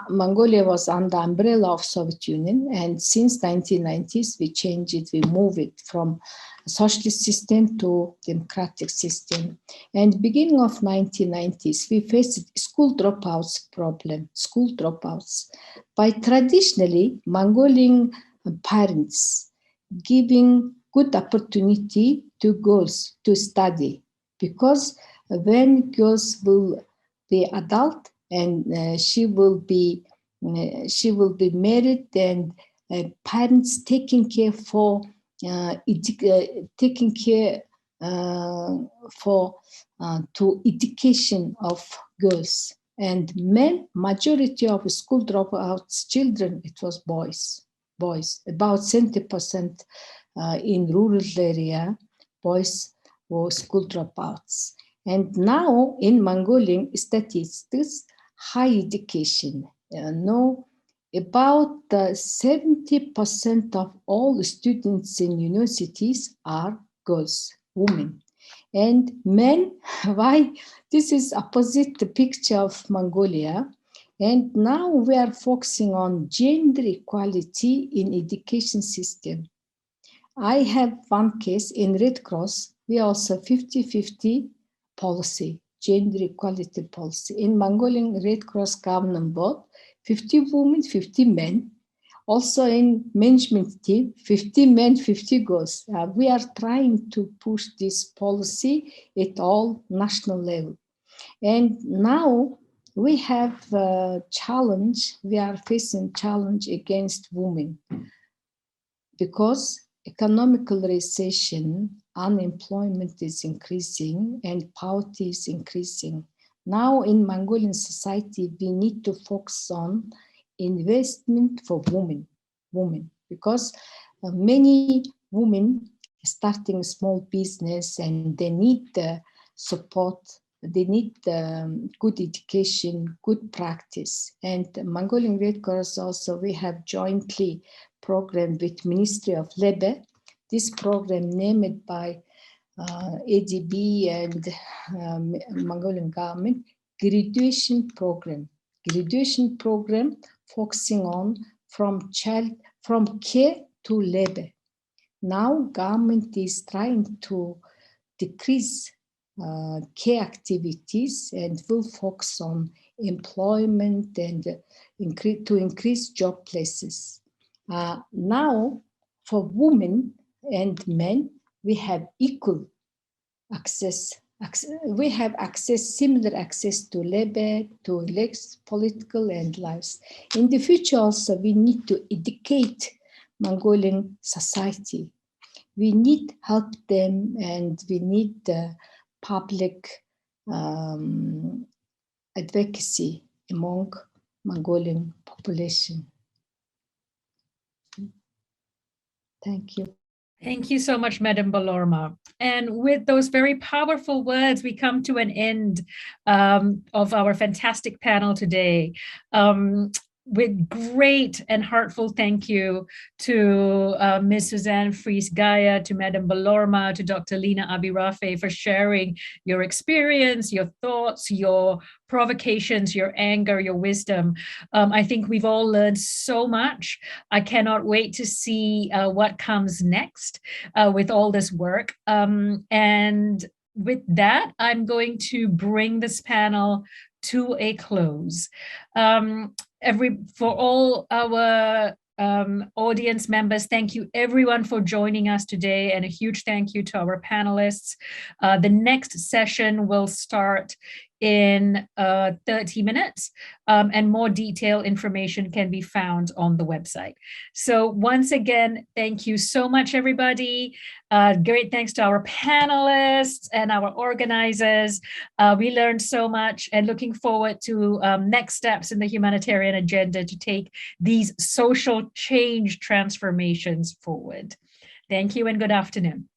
Mongolia was under umbrella of Soviet Union, and since 1990s we changed it, we moved it from socialist system to democratic system. And beginning of 1990s, we faced school dropouts problem, school dropouts. By traditionally, Mongolian parents giving good opportunity to girls to study, because when girls will be adult and she will be married, and parents taking care for to education of girls. And men, majority of school dropouts children, it was boys, about 70% in rural area, boys were school dropouts. And now in Mongolian statistics, high education, about 70% of all students in universities are girls, women. And men, why? This is opposite picture of Mongolia. And now we are focusing on gender equality in education system. I have one case in Red Cross. We also 50-50 policy, gender equality policy. In Mongolian Red Cross government board, 50 women, 50 men. Also in management team, 50 men, 50 girls. We are trying to push this policy at all national level. And now we have a challenge, we are facing challenge against women, because economical recession, unemployment is increasing and poverty is increasing. Now in Mongolian society, we need to focus on investment for women, because many women starting small business and they need the support they need good education, good practice. And Mongolian Red Cross also, we have jointly program with Ministry of Labor. This program named by ADB and Mongolian government, graduation program focusing on from care to labor. Now government is trying to decrease care activities and will focus on employment and to increase job places. Now for women and men, we have equal access. We have similar access to labor, to political and lives. In the future also, we need to educate Mongolian society. We need help them, and we need public advocacy among Mongolian population. Thank you. Thank you so much, Madam Balorma. And with those very powerful words, we come to an end of our fantastic panel today. With great and heartfelt thank you to Ms. Suzanne Fries-Gaia, to Madam Balorma, to Dr. Lina Abirafe for sharing your experience, your thoughts, your provocations, your anger, your wisdom. I think we've all learned so much. I cannot wait to see what comes next with all this work. And with that, I'm going to bring this panel to a close. For all our audience members, thank you everyone for joining us today, and a huge thank you to our panelists. The next session will start in 30 minutes, and more detailed information can be found on the website. So once again, thank you so much, everybody. Great thanks to our panelists and our organizers. We learned so much, and looking forward to next steps in the humanitarian agenda to take these social change transformations forward. Thank you and good afternoon.